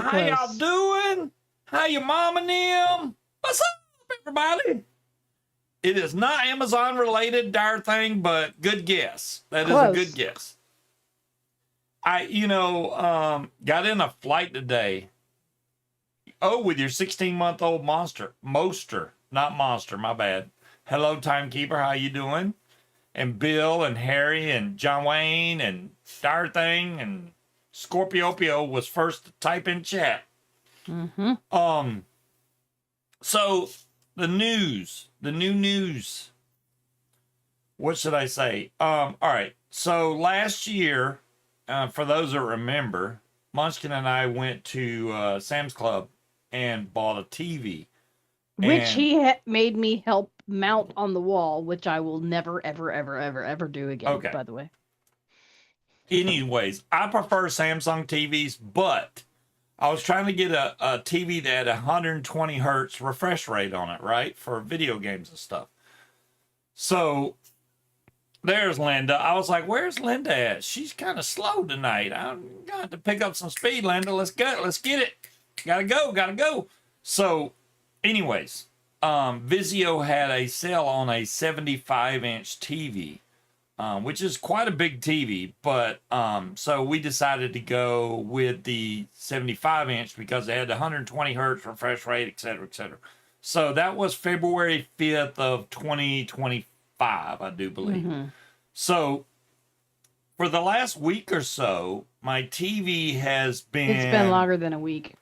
how y'all doing? How your mom and them? What's up, everybody? It is not Amazon related, dire thing, but good guess. That is a good guess. I got in a flight today. Oh, with your 16-month-old Moster, not Monster, my bad. Hello, timekeeper, how you doing? And Bill and Harry and John Wayne and Dire Thing and Scorpiopio was first to type in chat. Mm-hmm. So the new news. What should I say? All right. So last year, for those that remember, Munchkin and I went to Sam's Club and bought a TV. Which he made me help mount on the wall, which I will never, ever, ever, ever, ever do again, by the way. Anyways, I prefer Samsung TVs, but I was trying to get a TV that had 120 hertz refresh rate on it, right? For video games and stuff. So there's Linda. I was like, where's Linda at? She's kind of slow tonight. I'm going to pick up some speed, Linda. Let's go. Let's get it. Gotta go. So anyways, Vizio had a sale on a 75-inch TV, which is quite a big TV. But so we decided to go with the 75-inch because they had the 120 hertz refresh rate, et cetera, et cetera. So that was February 5th of 2025, I do believe. Mm-hmm. So for the last week or so, my TV has been... It's been longer than a week.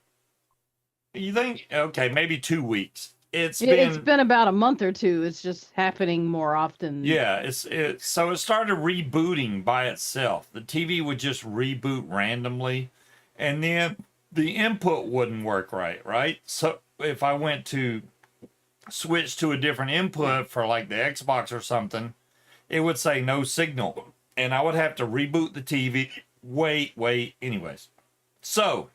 You think? Okay, maybe 2 weeks. It's been about a month or two. It's just happening more often. Yeah, so it started rebooting by itself. The TV would just reboot randomly, and then the input wouldn't work right? So if I went to switch to a different input for like the Xbox or something, it would say no signal, and I would have to reboot the TV. Wait. Anyways, so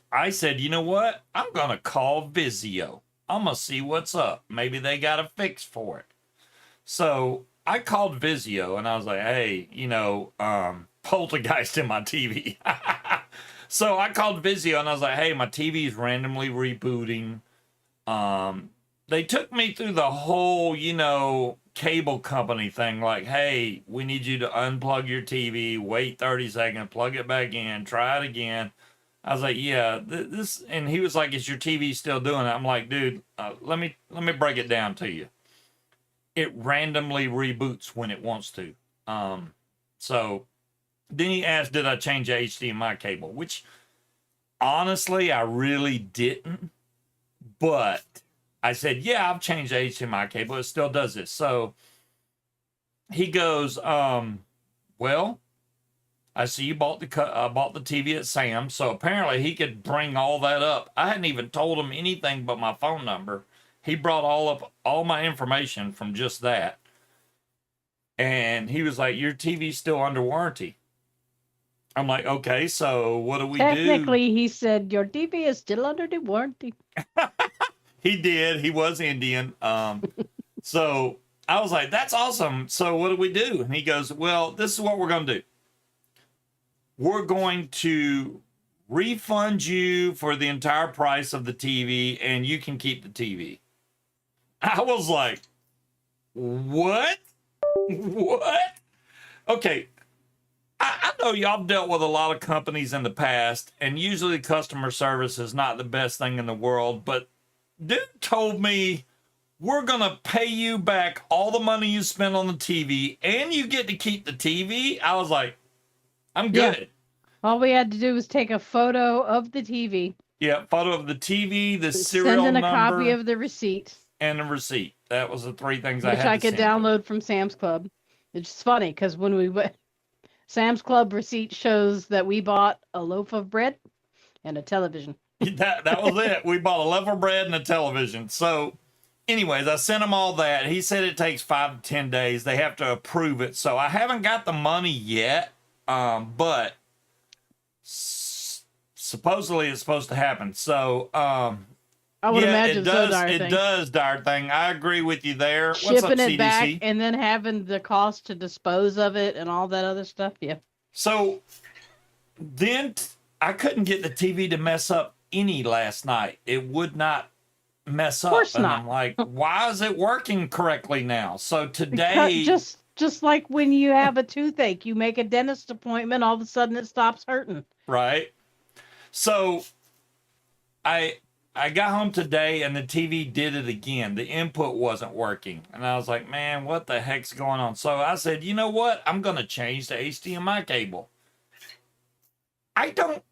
I said, you know what? I'm going to call Vizio. I'm going to see what's up. Maybe they got a fix for it. So I called Vizio and I was like, hey, poltergeist in my TV. So I called Vizio and I was like, hey, my TV's randomly rebooting. They took me through the whole, cable company thing. Like, hey, we need you to unplug your TV, wait 30 seconds, plug it back in, try it again. I was like, yeah, this, and he was like, is your TV still doing it? I'm like, dude, let me break it down to you. It randomly reboots when it wants to. So then he asked, did I change the HDMI cable? Which, honestly, I really didn't. But I said, yeah, I've changed the HDMI cable. It still does this. So he goes, well, I see you bought the TV at Sam's, so apparently he could bring all that up. I hadn't even told him anything but my phone number. He brought all my information from just that. And he was like, your TV's still under warranty. I'm like, okay, so what do we do? Technically, he said, your TV is still under the warranty. He did. He was Indian. So I was like, that's awesome. So what do we do? And he goes, well, this is what we're going to do. We're going to refund you for the entire price of the TV, and you can keep the TV. I was like, what? Okay. I know y'all dealt with a lot of companies in the past, and usually customer service is not the best thing in the world, but dude told me, we're going to pay you back all the money you spent on the TV, and you get to keep the TV. I was like, I'm good. Yeah. All we had to do was take a photo of the TV. Yeah, photo of the TV, the serial number. Send in a copy of the receipt. And the receipt. That was the three things I had to Which I could download from Sam's Club. It's funny, because when we went, Sam's Club receipt shows that we bought a loaf of bread and a television. That was it. We bought a loaf of bread and a television. So, anyways, I sent him all that. He said it takes 5 to 10 days. They have to approve it. So I haven't got the money yet, but supposedly it's supposed to happen. So, I would imagine it does, Dire Thing. I agree with you there. Shipping What's up, it CDC? back and then having the cost to dispose of it and all that other stuff. Yeah. So then I couldn't get the TV to mess up any last night. It would not mess Of up. course And not. I'm like, why is it working correctly now? So Because today, just like when you have a toothache, you make a dentist appointment, all of a sudden it stops hurting. right? So I I got home today and the TV did it again. The input wasn't working. And I was like, man, what the heck's going on? So I said, you know what? I'm going to change the HDMI cable. I don't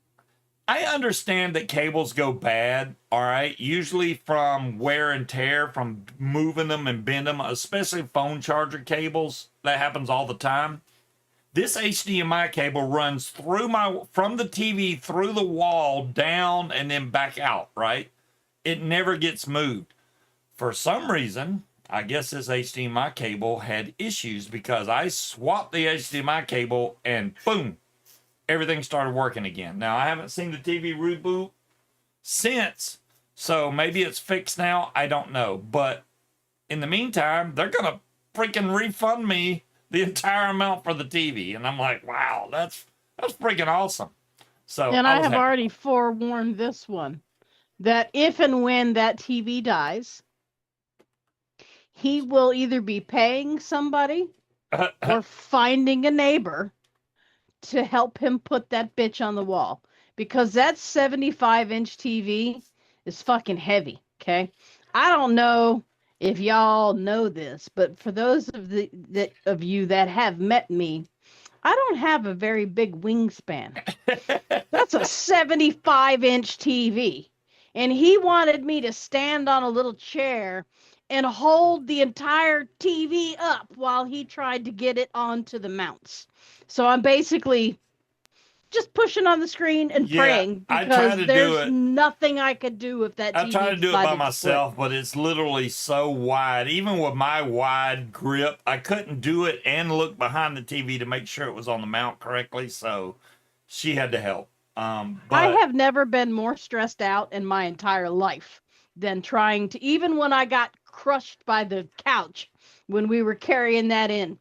I understand that cables go bad, all right, usually from wear and tear, from moving them and bend them, especially phone charger cables. That happens all the time. This HDMI cable runs from the TV through the wall, down, and then back out, right? It never gets moved. For some reason, I guess this HDMI cable had issues because I swapped the HDMI cable and boom, everything started working again. Now, I haven't seen the TV reboot since, so maybe it's fixed now. I don't know. But in the meantime, they're going to freaking refund me the entire amount for the TV. And I'm like, wow, that's freaking awesome. So And I was have happy. already forewarned this one that if and when that TV dies, he will either be paying somebody or finding a neighbor to help him put that bitch on the wall, because that 75-inch TV is fucking heavy. Okay, I don't know if y'all know this, but for those of you that have met me, I don't have a very big wingspan. That's a 75-inch TV, and he wanted me to stand on a little chair and hold the entire TV up while he tried to get it onto the mounts. So I'm basically just pushing on the screen and Yeah, praying, I try because to do there's it. nothing I could do if that I try TV to do it by decided to myself, but it's literally so wide. Even with my wide grip, I couldn't do it and look behind the TV to make sure it was on the mount correctly. So she had to help. I But have never been more stressed out in my entire life than trying to, even when I got crushed by the couch when we were carrying that in.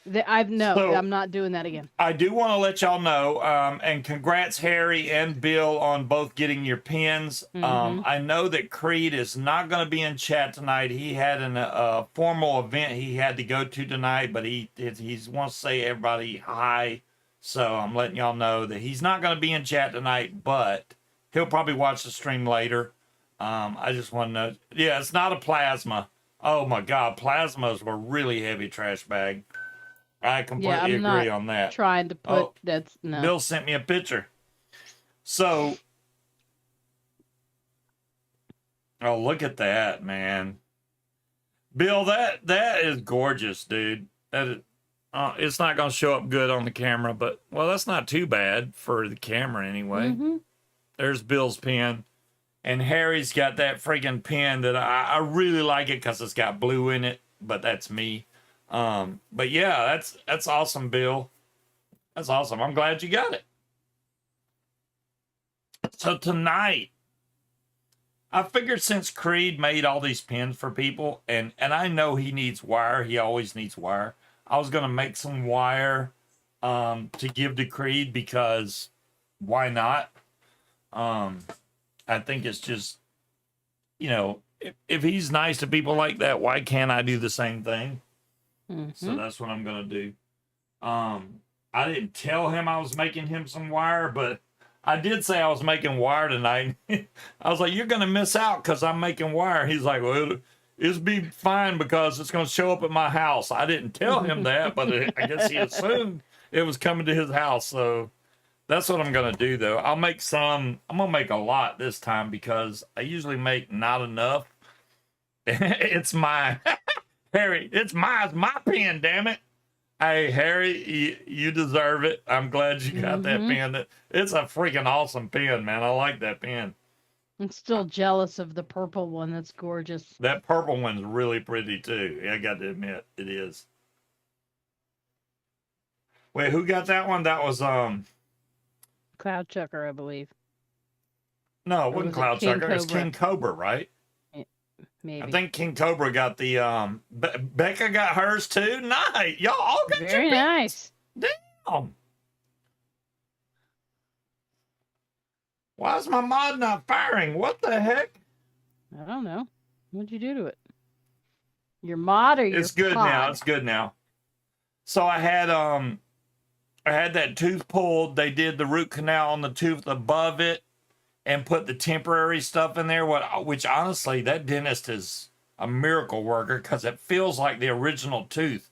so I'm not doing that again. I do want to let y'all know, and congrats, Harry and Bill, on both getting your pins. Mhm. I know that Creed is not going to be in chat tonight. He had a formal event he had to go to tonight, but he wants to say everybody hi. So I'm letting y'all know that he's not going to be in chat tonight, but he'll probably watch the stream later. I just want to know. Yeah, it's not a plasma. Oh my God, plasmas were really heavy trash bag. I Yeah, completely I'm not agree on that. trying to put Oh, that's no. Bill sent me a picture. So, oh, look at that, man. Bill, that is gorgeous, dude. That is, it's not going to show up good on the camera, but well, that's not too bad for the camera anyway. Mm-hmm. There's Bill's pen, and Harry's got that freaking pen that I really like it because it's got blue in it, but that's me. But yeah, that's awesome, Bill. That's awesome. I'm glad you got it. So tonight, I figured since Creed made all these pins for people, and I know he needs wire, he always needs wire. I was gonna make some wire to give to Creed because why not? I think it's just, you know, if he's nice to people like that, why can't I do the same thing? Mm-hmm. So that's what I'm gonna do. I didn't tell him I was making him some wire, but I did say I was making wire tonight. I was like, "You're gonna miss out because I'm making wire." He's like, "Well, it'll be fine because it's gonna show up at my house." I didn't tell him that, but I guess he assumed it was coming to his house. So that's what I'm gonna do, though. I'll make some. I'm gonna make a lot this time because I usually make not enough. It's my Harry. It's my pen. Damn it. Hey, Harry, you deserve it. I'm glad you got that pen. It's a freaking awesome pen, man. I like that pen. I'm still jealous of the purple one. That's gorgeous. That purple one's really pretty, too. I got to admit, it is. Wait, who got that one? That was, Cloud Chucker, I believe. no, it Or wasn't was it Cloud King Chucker. It's Cobra? King Cobra, right? Maybe. I think King Cobra got the, Becca got hers, too. Nice. Y'all all got Very your nice. Damn. Why is my mod not firing? What the heck? I don't know. What'd you do to it? Your mod or your It's good pod? now. It's good now. So I had that tooth pulled. They did the root canal on the tooth above it and put the temporary stuff in there. Which honestly, that dentist is a miracle worker because it feels like the original tooth.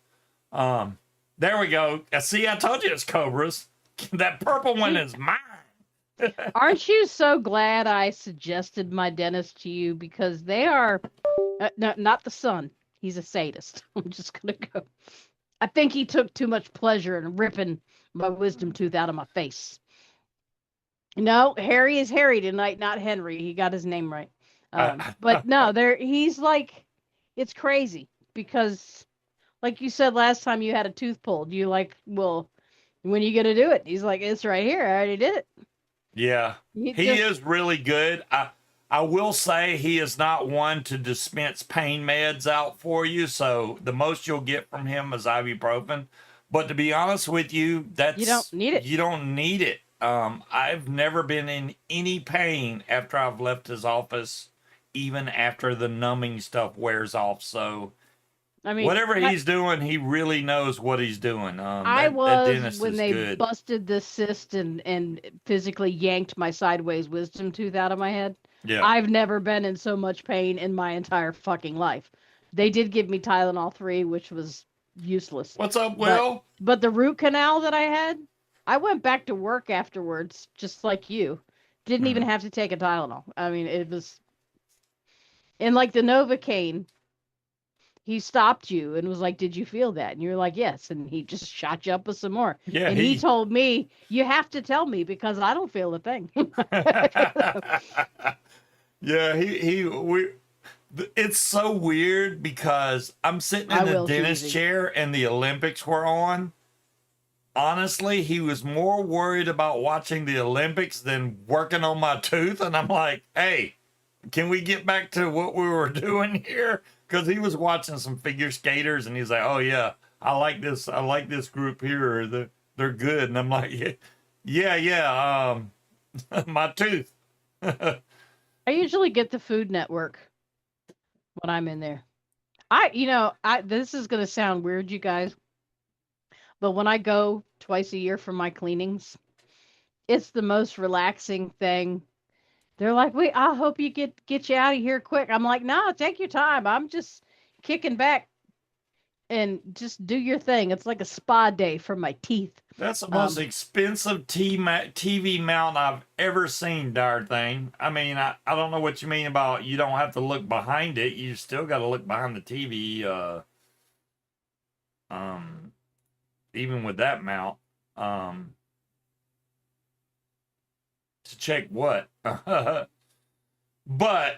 There we go. See, I told you it's cobras. That purple one is mine. Aren't you so glad I suggested my dentist to you? Because they are, no, not the son. He's a sadist. I'm just going to go. I think he took too much pleasure in ripping my wisdom tooth out of my face. No, Harry is Harry tonight, not Henry. He got his name right. But no, he's like, it's crazy because, like you said last time you had a tooth pulled, you like, well, when are you going to do it? He's like, it's right here. I already did it. Yeah, he is really good. I will say he is not one to dispense pain meds out for you. So the most you'll get from him is ibuprofen. But to be honest with you, You don't need it. You don't need it. I've never been in any pain after I've left his office, even after the numbing stuff wears off. So I mean, whatever he's doing, he really knows what he's doing. That dentist when is they good. busted the cyst and physically yanked my sideways wisdom tooth out of my head. Yeah. I've never been in so much pain in my entire fucking life. They did give me Tylenol 3, which was useless. What's up, Will? But the root canal that I had, I went back to work afterwards, just like you. Didn't even have to take a Tylenol. I mean, it was... And like the Novocaine, he stopped you and was like, did you feel that? And you're like, yes. And he just shot you up with some more. Yeah. And he told me, you have to tell me because I don't feel a thing. Yeah, it's so weird because I'm sitting in the dentist chair and the Olympics were on. Honestly, he was more worried about watching the Olympics than working on my tooth. And I'm like, hey, can we get back to what we were doing here? Because he was watching some figure skaters and he's like, oh, yeah, I like this group here. They're good. And I'm like, yeah, my tooth. I usually get the Food Network when I'm in there. This is going to sound weird, you guys, but when I go twice a year for my cleanings, it's the most relaxing thing. They're like, wait, I hope you get you out of here quick. I'm like, no, take your time. I'm just kicking back and just do your thing. It's like a spa day for my teeth. That's the most expensive TV mount I've ever seen, darn thing. I mean, I don't know what you mean about you don't have to look behind it. You still got to look behind the TV. Even with that mount, to check what. But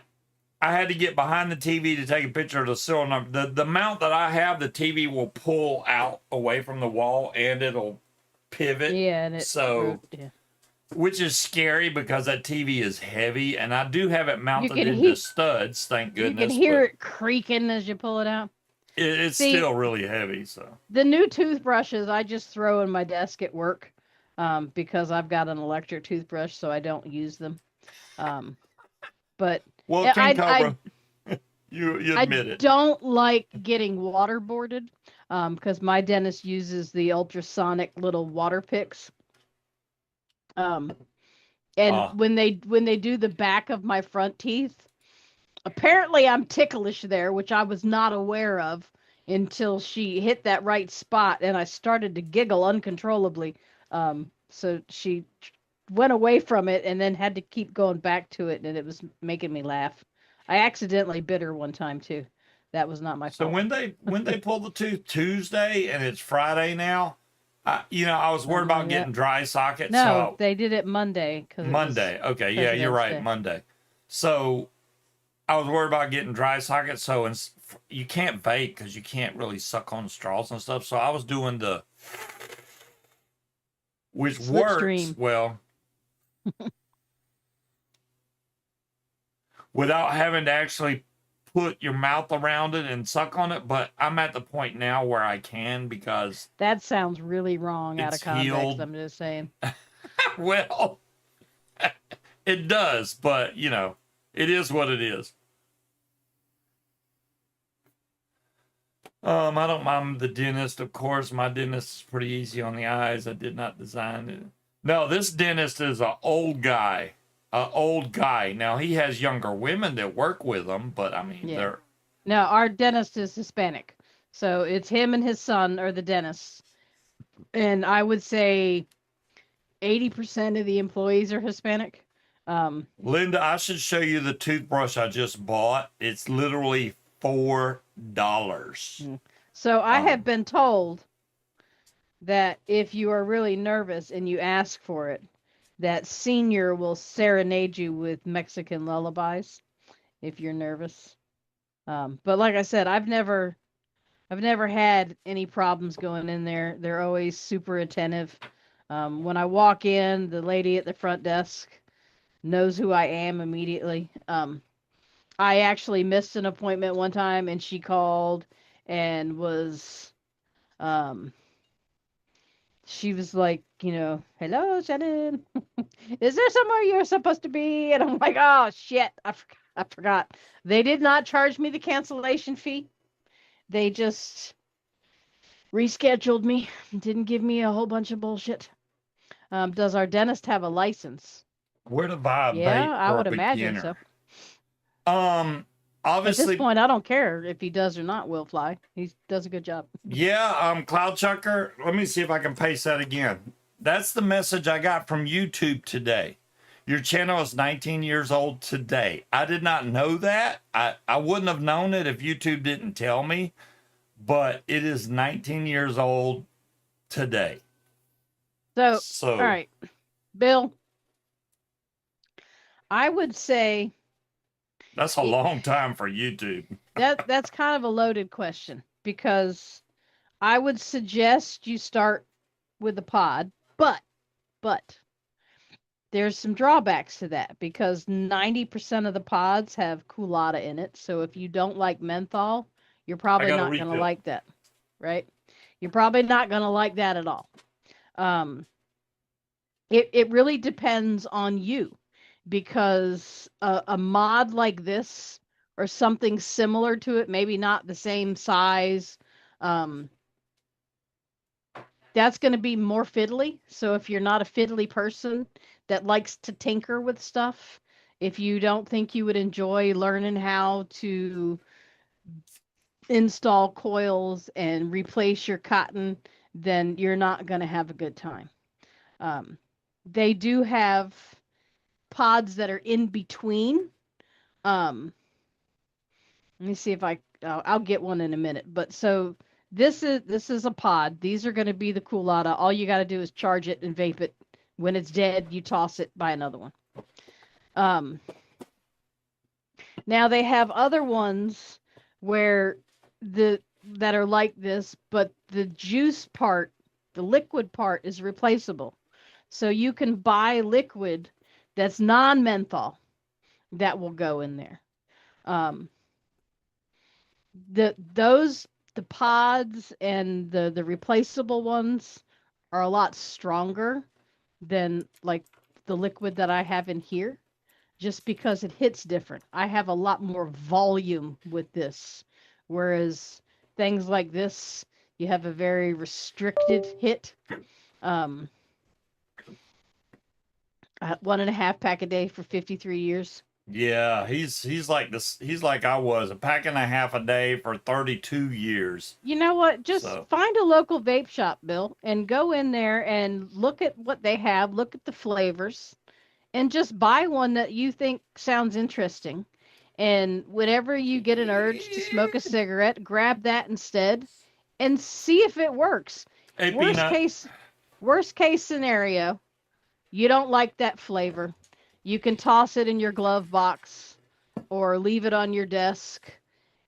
I had to get behind the TV to take a picture of the serial number. The mount that I have, the TV will pull out away from the wall and it'll pivot. Yeah, and which is scary because that TV is heavy, and I do have it mounted into studs. Thank goodness. You can hear it creaking as you pull it out. It's still really heavy. So the new toothbrushes I just throw in my desk at work because I've got an electric toothbrush, so I don't use them. But well, King Cobra, you admit it. I don't like getting waterboarded because my dentist uses the ultrasonic little water picks. And when they do the back of my front teeth, apparently I'm ticklish there, which I was not aware of until she hit that right spot, and I started to giggle uncontrollably. So she went away from it and then had to keep going back to it, and it was making me laugh. I accidentally bit her one time too. That was not my fault. So when they pull the tooth Tuesday and it's Friday now, I was worried about getting dry sockets. No, they did it Monday. Monday. Okay. Yeah, you're right. Day. Monday. So I was worried about getting dry sockets. So you can't vape because you can't really suck on straws and stuff. So I was doing which works well without having to actually put your mouth around it and suck on it, but I'm at the point now where I can because that sounds really wrong out of context. Healed. I'm just saying. Well, It does, but you know, it is what it is. I don't mind the dentist, of course. My dentist is pretty easy on the eyes. I did not design it. No, this dentist is an old guy. An old guy. Now he has younger women that work with him, but I mean, Yeah. they're No, our dentist is Hispanic. So it's him and his son are the dentists. And I would say 80% of the employees are Hispanic. Linda, I should show you the toothbrush I just bought. It's literally $4. So I have been told that if you are really nervous and you ask for it, that Senior will serenade you with Mexican lullabies if you're nervous. But like I said, I've never had any problems going in there. They're always super attentive. When I walk in, the lady at the front desk knows who I am immediately. I actually missed an appointment one time, and she called and was, she was like, hello, Shannon. Is there somewhere you're supposed to be? And I'm like, oh shit, I forgot. They did not charge me the cancellation fee. They just rescheduled me. Didn't give me a whole bunch of bullshit. Does our dentist have a license? Where to buy a Yeah, vape I for would a imagine beginner? so. At this Obviously, point, I don't care if he does or not. Will Fly, he does a good job. yeah. Cloud Chucker. Let me see if I can paste that again. That's the message I got from YouTube today. Your channel is 19 years old today. I did not know that. I wouldn't have known it if YouTube didn't tell me, but it is 19 years old today. So, all right, Bill, I would say that's a long time for YouTube. that's kind of a loaded question because I would suggest you start with the pod, but there's some drawbacks to that because 90% of the pods have culotta in it. So if you don't like menthol, you're probably not going to like that, right? You're probably not going to like that at all. It really depends on you because a mod like this or something similar to it, maybe not the same size, that's going to be more fiddly. So if you're not a fiddly person that likes to tinker with stuff, if you don't think you would enjoy learning how to install coils and replace your cotton, then you're not going to have a good time. They do have pods that are in between. Let me see if I'll get one in a minute. But so this is a pod. These are going to be the culotta. All you got to do is charge it and vape it. When it's dead, you toss it, buy another one. Now they have other ones where that are like this, but the juice part, the liquid part is replaceable. So you can buy liquid that's non-menthol that will go in there. The pods and the replaceable ones are a lot stronger than like the liquid that I have in here, just because it hits different. I have a lot more volume with this, whereas things like this, you have a very restricted hit. 1.5 pack a day for 53 years. Yeah, he's like this. He's like I was, a pack and a half a day for 32 years. You know what? Just find a local vape shop, Bill, and go in there and look at what they have, look at the flavors, and just buy one that you think sounds interesting. And whenever you get an urge to smoke a cigarette, grab that instead and see if it works. Hey, Worst case scenario, you don't like that flavor. You can toss it in your glove box or leave it on your desk.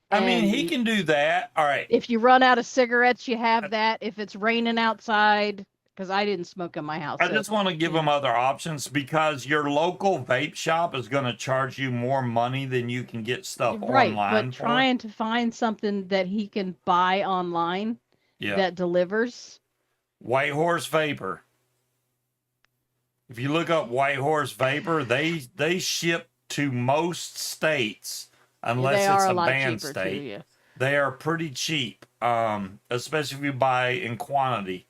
I mean, he can do that. All right. If you run out of cigarettes, you have that. If it's raining outside, because I didn't smoke in my house. I just want to give him other options because your local vape shop is going to charge you more money than you can get stuff online. Right, but trying to find something that he can buy online that delivers. White Horse Vapor. If you look up White Horse Vapor, they ship to most states unless They it's are a a lot banned cheaper state. too. Yeah. They are pretty cheap, especially if you buy in quantity.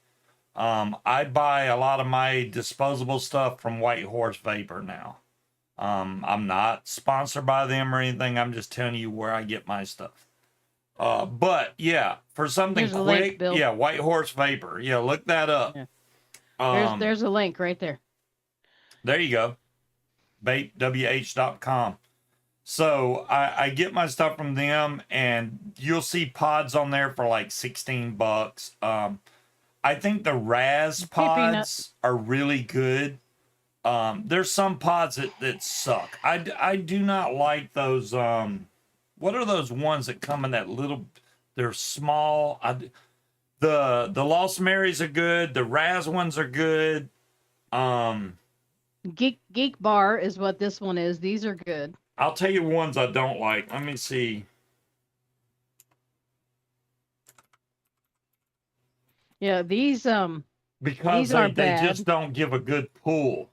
I buy a lot of my disposable stuff from White Horse Vapor now. I'm not sponsored by them or anything. I'm just telling you where I get my stuff. But yeah, for something There's a link, quick, Bill. yeah, White Horse Vapor. Yeah, look that up. Yeah. There's a link right there. There you go. vapewh.com. So I get my stuff from them, and you'll see pods on there for like $16. I think the Raz Hey, Peanut. pods are really good. There's some pods that suck. I do not like those. What are those ones that come in that little? They're small. The Lost Marys are good. The Raz ones are good. Geek Bar is what this one is. These are good. I'll tell you ones I don't like. Let me see. Yeah, these Because these aren't they bad. just don't give a good pull.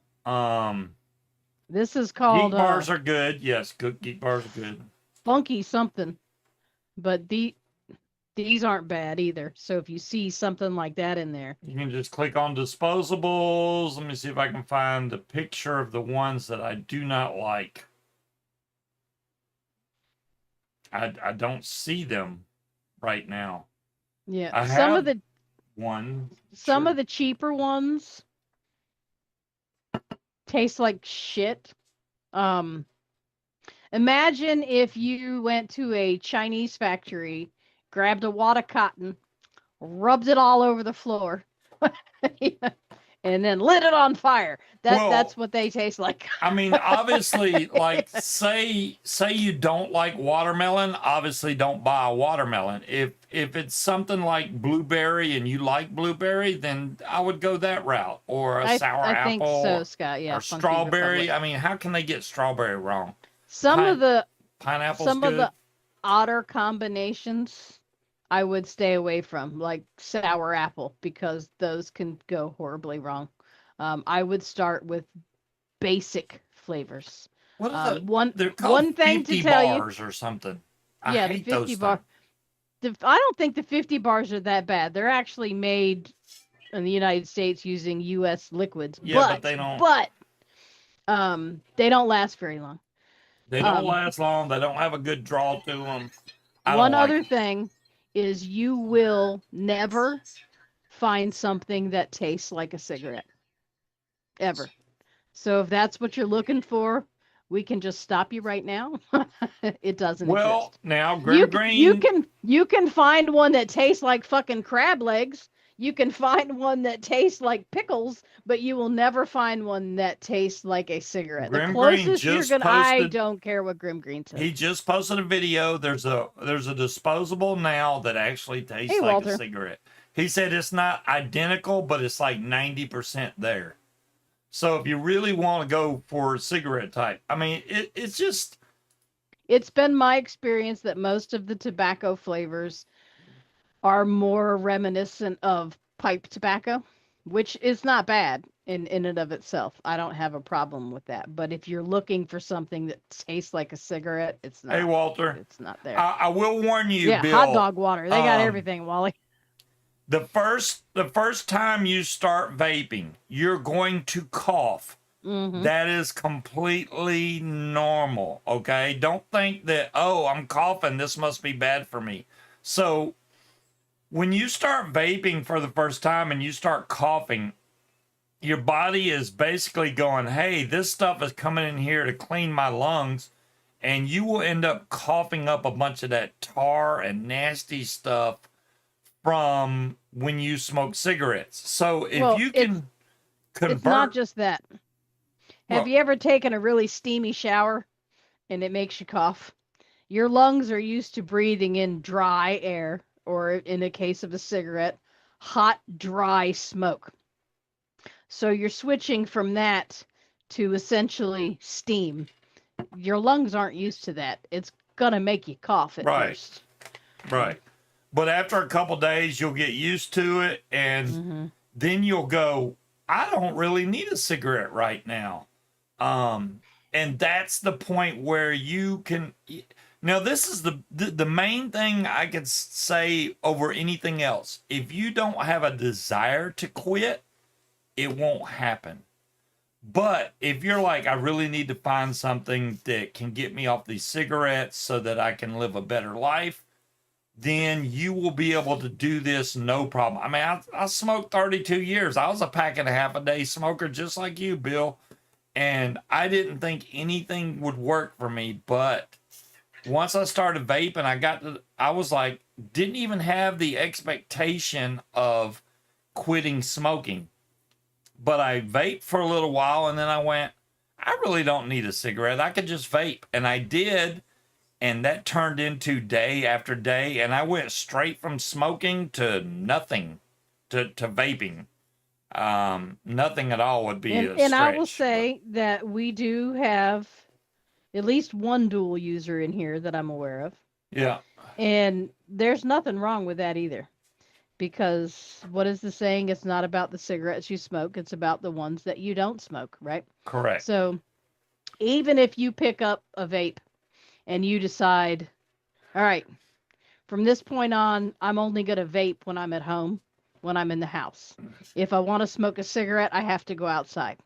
This is called Geek bars are good. Yes, good geek bars are good. funky something, but these aren't bad either. So if you see something like that in there, You can just click on disposables. Let me see if I can find the picture of the ones that I do not like. I don't see them right now. yeah, I some of have the one. some Sure. of the cheaper ones taste like shit. Imagine if you went to a Chinese factory, grabbed a wad of cotton, rubbed it all over the floor, and then lit it on fire. That's what they taste like. I mean, obviously, like say you don't like watermelon, obviously don't buy a watermelon. If it's something like blueberry and you like blueberry, then I would go that route. Or a sour I apple. think so, Scott. Yeah, or Funky strawberry. Republic. I mean, how can they get strawberry wrong? Some of the Pineapple's good. of the odder combinations I would stay away from, like sour apple, because those can go horribly wrong. I would start with basic flavors. What are they're called One thing 50 to tell bars or something. I yeah, hate the 50 those bar. I don't think the 50 bars are that bad. They're actually made in the United States using U.S. liquids. Yeah, but they don't. But they don't last very long. They don't last long. They don't have a good draw to them. One other thing is you will never find something that tastes like a cigarette. Ever. So if that's what you're looking for, we can just stop you right now. It doesn't exist. Now Grim Green. You can find one that tastes like fucking crab legs. You can find one that tastes like pickles, but you will never find one that tastes like a cigarette. Grim The closest Green you're just gonna I posted- don't care what Grim Green says. He just posted a video. There's a disposable now that actually tastes Hey, like Walter. a cigarette. He said it's not identical, but it's like 90% there. So if you really want to go for a cigarette type, I mean, it's just. It's been my experience that most of the tobacco flavors are more reminiscent of pipe tobacco, which is not bad in and of itself. I don't have a problem with that. But if you're looking for something that tastes like a cigarette, it's not. Hey, Walter. It's not there. I will warn you, yeah, Bill. hot dog water. They got everything, Wally. The first time you start vaping, you're going to cough. Mm-hmm. That is completely normal, okay? Don't think that, oh, I'm coughing, this must be bad for me. So when you start vaping for the first time and you start coughing, your body is basically going, hey, this stuff is coming in here to clean my lungs, and you will end up coughing up a bunch of that tar and nasty stuff from when you smoke cigarettes. So if you can convert... It's not just that. Have you ever taken a really steamy shower and it makes you cough? Your lungs are used to breathing in dry air, or in the case of a cigarette, hot, dry smoke. So you're switching from that to essentially steam. Your lungs aren't used to that. It's going to make you cough at first. Right. But after a couple days, you'll get used to it, and then you'll go, I don't really need a cigarette right now. And that's the point where you can. Now, this is the main thing I could say over anything else. If you don't have a desire to quit, it won't happen. But if you're like, I really need to find something that can get me off these cigarettes so that I can live a better life, then you will be able to do this no problem. I mean, I smoked 32 years. I was a pack and a half a day smoker, just like you, Bill. And I didn't think anything would work for me. But once I started vaping, I was like, didn't even have the expectation of quitting smoking. But I vaped for a little while and then I went, I really don't need a cigarette. I could just vape. And I did. And that turned into day after day. And I went straight from smoking to nothing, to vaping. Nothing at all would be a stretch. And I will say that we do have at least one dual user in here that I'm aware of. Yeah. And there's nothing wrong with that either. Because what is the saying? It's not about the cigarettes you smoke, it's about the ones that you don't smoke, right? Correct. So even if you pick up a vape and you decide, all right, from this point on, I'm only going to vape when I'm at home, when I'm in the house. If I want to smoke a cigarette, I have to go outside.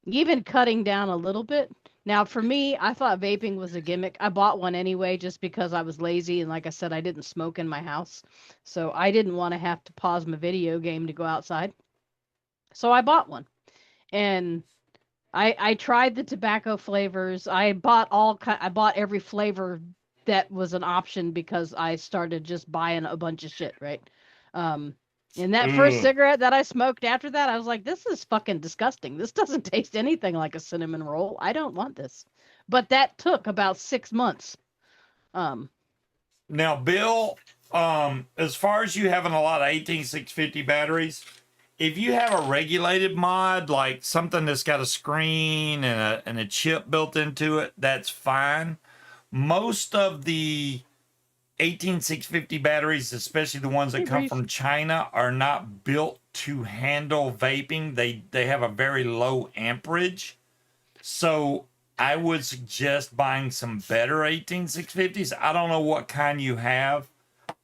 Even cutting down a little bit. Now, for me, I thought vaping was a gimmick. I bought one anyway just because I was lazy. And like I said, I didn't smoke in my house. So I didn't want to have to pause my video game to go outside. So I bought one. And I tried the tobacco flavors. I bought every flavor that was an option because I started just buying a bunch of shit, right? And that first cigarette that I smoked after that, I was like, this is fucking disgusting. This doesn't taste anything like a cinnamon roll. I don't want this. But that took about 6 months. Now, Bill, as far as you having a lot of 18650 batteries, if you have a regulated mod, like something that's got a screen and a chip built into it, that's fine. Most of the 18650 batteries, especially the ones that come from China, are not built to handle vaping. They have a very low amperage. So I would suggest buying some better 18650s. I don't know what kind you have.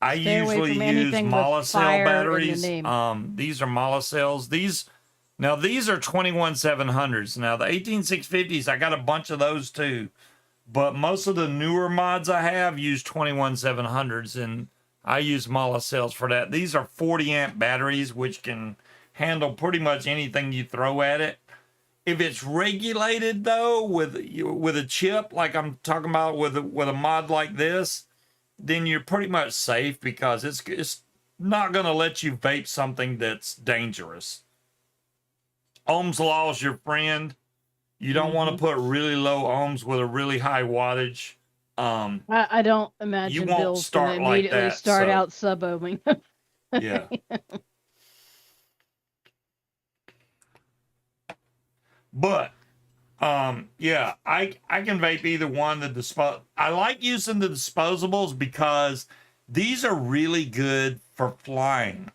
I usually use Mollicell batteries. These are Mollicells. These are 21700s. Now the 18650s, I got a bunch of those too. But most of the newer mods I have use 21700s, and I use Mollicells for that. These are 40 amp batteries, which can handle pretty much anything you throw at it. If it's regulated though, with a chip, like I'm talking about with a mod like this, then you're pretty much safe because it's not going to let you vape something that's dangerous. Ohm's law is your friend. You don't want to put really low ohms with a really high wattage. I don't imagine Bill's going to immediately start out sub-ohming. Yeah. But, yeah, I can vape either one. I like using the disposables because these are really good for flying.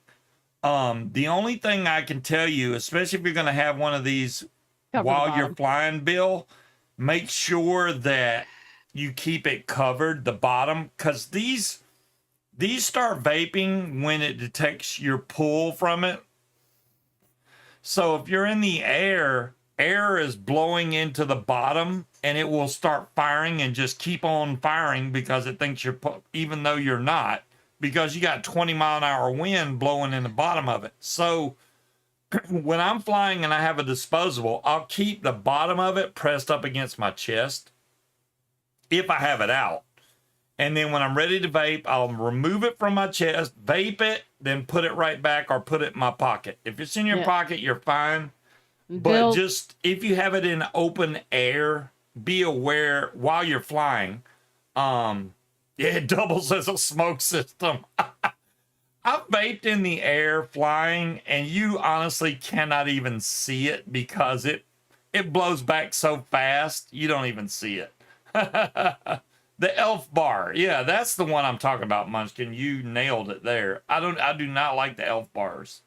The only thing I can tell you, especially if you're going to have one of these while you're flying, Bill, make sure that you keep it covered, the bottom, because these start vaping when it detects your pull from it. So if you're in the air is blowing into the bottom and it will start firing and just keep on firing because it thinks even though you're not, because you got 20-mile-an-hour wind blowing in the bottom of it. So when I'm flying and I have a disposable, I'll keep the bottom of it pressed up against my chest if I have it out. And then when I'm ready to vape, I'll remove it from my chest, vape it, then put it right back or put it in my pocket. If it's in your pocket, you're fine. But just if you have it in open air, be aware while you're flying. It doubles as a smoke system. I've vaped in the air flying, and you honestly cannot even see it because it blows back so fast, you don't even see it. The elf bar. Yeah, that's the one I'm talking about, Munchkin. You nailed it there. I do not like the elf bars.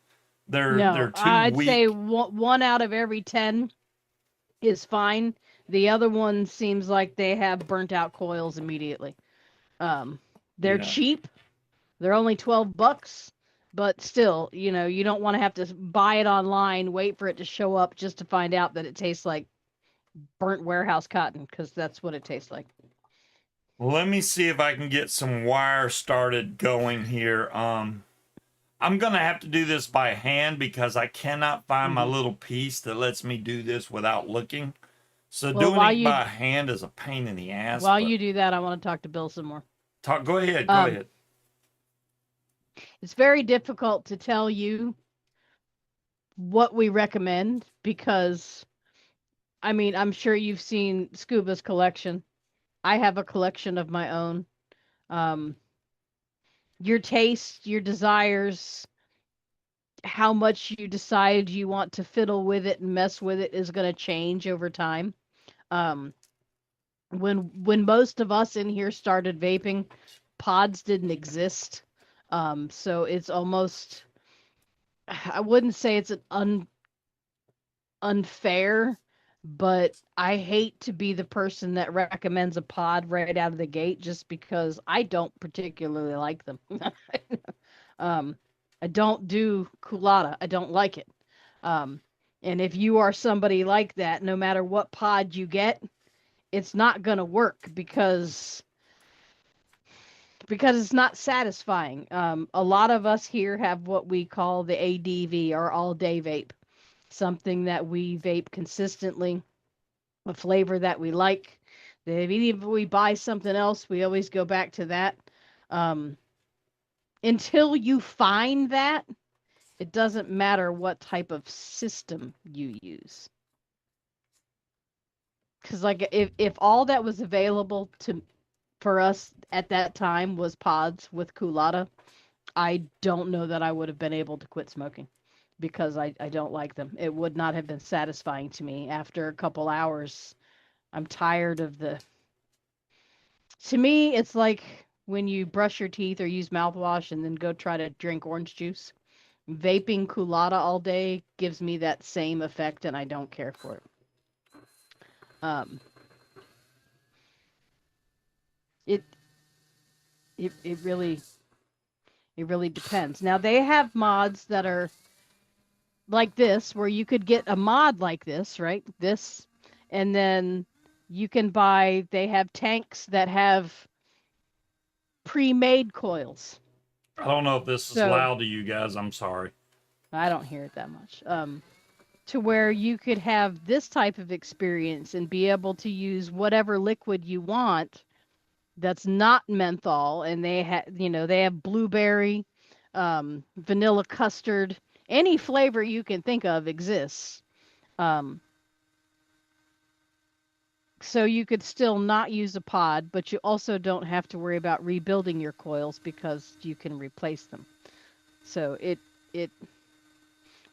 They're No, too I'd say weak. one out of every 10 is fine. The other one seems like they have burnt out coils immediately. Um, they're Yeah. cheap. They're only $12, but still, you don't want to have to buy it online, wait for it to show up just to find out that it tastes like burnt warehouse cotton, because that's what it tastes like. Well, let me see if I can get some wire started going here. I'm gonna have to do this by hand because I cannot find my Hmm. little piece that lets me do this without looking. So Well, doing it by hand is a pain in the ass, while but you do that, I want to talk to Bill some more. talk, go ahead, go Um, ahead. it's very difficult to tell you what we recommend because, I mean, I'm sure you've seen Scuba's collection. I have a collection of my own. Um, your taste, your desires, how much you decide you want to fiddle with it and mess with it is going to change over time. Um, when most of us in here started vaping, pods didn't exist. So it's almost, I wouldn't say it's an unfair, but I hate to be the person that recommends a pod right out of the gate just because I don't particularly like them. um, I don't do culotta. I don't like it. Um, and if you are somebody like that, no matter what pod you get, it's not going to work because it's not satisfying. A lot of us here have what we call the ADV, or all day vape, something that we vape consistently, a flavor that we like. That even if we buy something else, we always go back to that. Um, until you find that, it doesn't matter what type of system you use. Because like if all that was available to for us at that time was pods with culotta, I don't know that I would have been able to quit smoking because I don't like them. It would not have been satisfying to me after a couple hours. I'm tired of the. To me, it's like when you brush your teeth or use mouthwash and then go try to drink orange juice. Vaping culotta all day gives me that same effect, and I don't care for it. Um, it it really depends. Now they have mods that are like this, where you could get a mod like this, right? This, and then you can buy. They have tanks that have pre-made coils. I don't know if this is So loud to you guys. I'm sorry. I don't hear it that much. To where you could have this type of experience and be able to use whatever liquid you want that's not menthol, and they have blueberry, vanilla custard, any flavor you can think of exists. um, so you could still not use a pod, but you also don't have to worry about rebuilding your coils because you can replace them. So it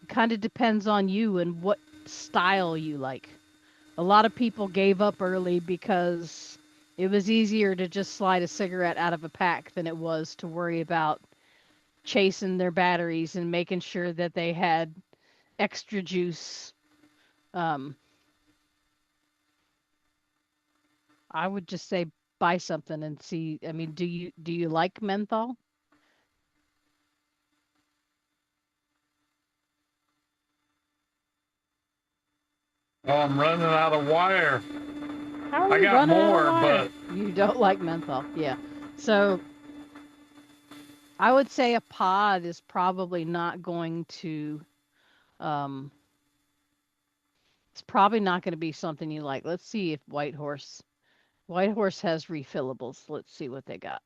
kind of depends on you and what style you like. A lot of people gave up early because it was easier to just slide a cigarette out of a pack than it was to worry about chasing their batteries and making sure that they had extra juice. Um, I would just say buy something and see. I mean, do you like menthol? Oh, I'm running out of wire. How are I you got running out of more, wire? but You don't like menthol. Yeah. So I would say a pod is probably not going to um it's probably not going to be something you like. Let's see if White Horse has refillables. Let's see what they got.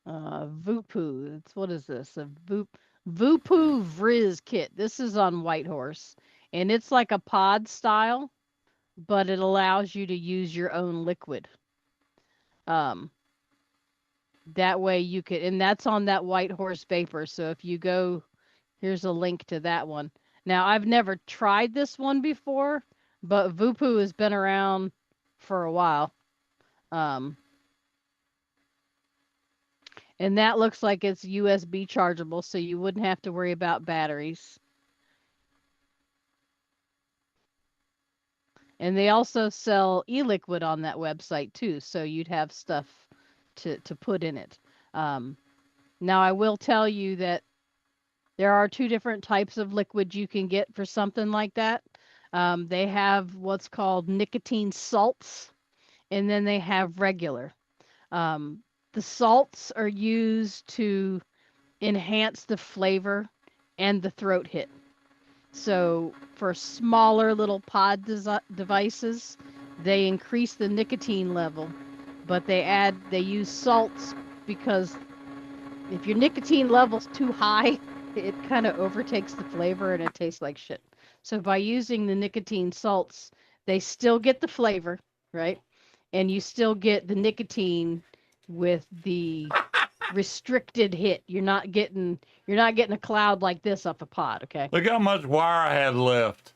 Vupu. What is this? A Vupu Vriz kit. This is on Whitehorse, and it's like a pod style, but it allows you to use your own liquid. Um, that way you could, and that's on that Whitehorse vapor. So if you go, here's a link to that one. Now I've never tried this one before, But Voopoo has been around for a while. Um, and that looks like it's USB chargeable, so you wouldn't have to worry about batteries. And they also sell e-liquid on that website too, so you'd have stuff to put in it. Um, Now I will tell you that there are two different types of liquid you can get for something like that. They have what's called nicotine salts, and then they have regular. Um, the salts are used to enhance the flavor and the throat hit. So for smaller little pod devices, they increase the nicotine level, but they use salts because if your nicotine level's too high, it kind of overtakes the flavor and it tastes like shit. So by using the nicotine salts, they still get the flavor, right? And you still get the nicotine with the restricted hit. You're not getting a cloud like this up a pod, okay? Look how much wire I had left.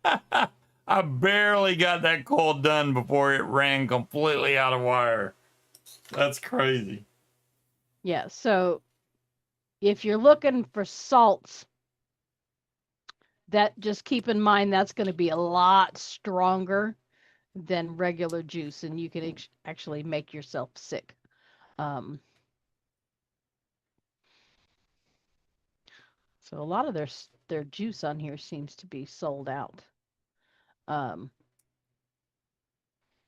I barely got that coil done before it ran completely out of wire. That's crazy. Yeah, so if you're looking for salts, that just keep in mind that's going to be a lot stronger than regular juice, and you can actually make yourself sick. Um, so a lot of their juice on here seems to be sold out. Um,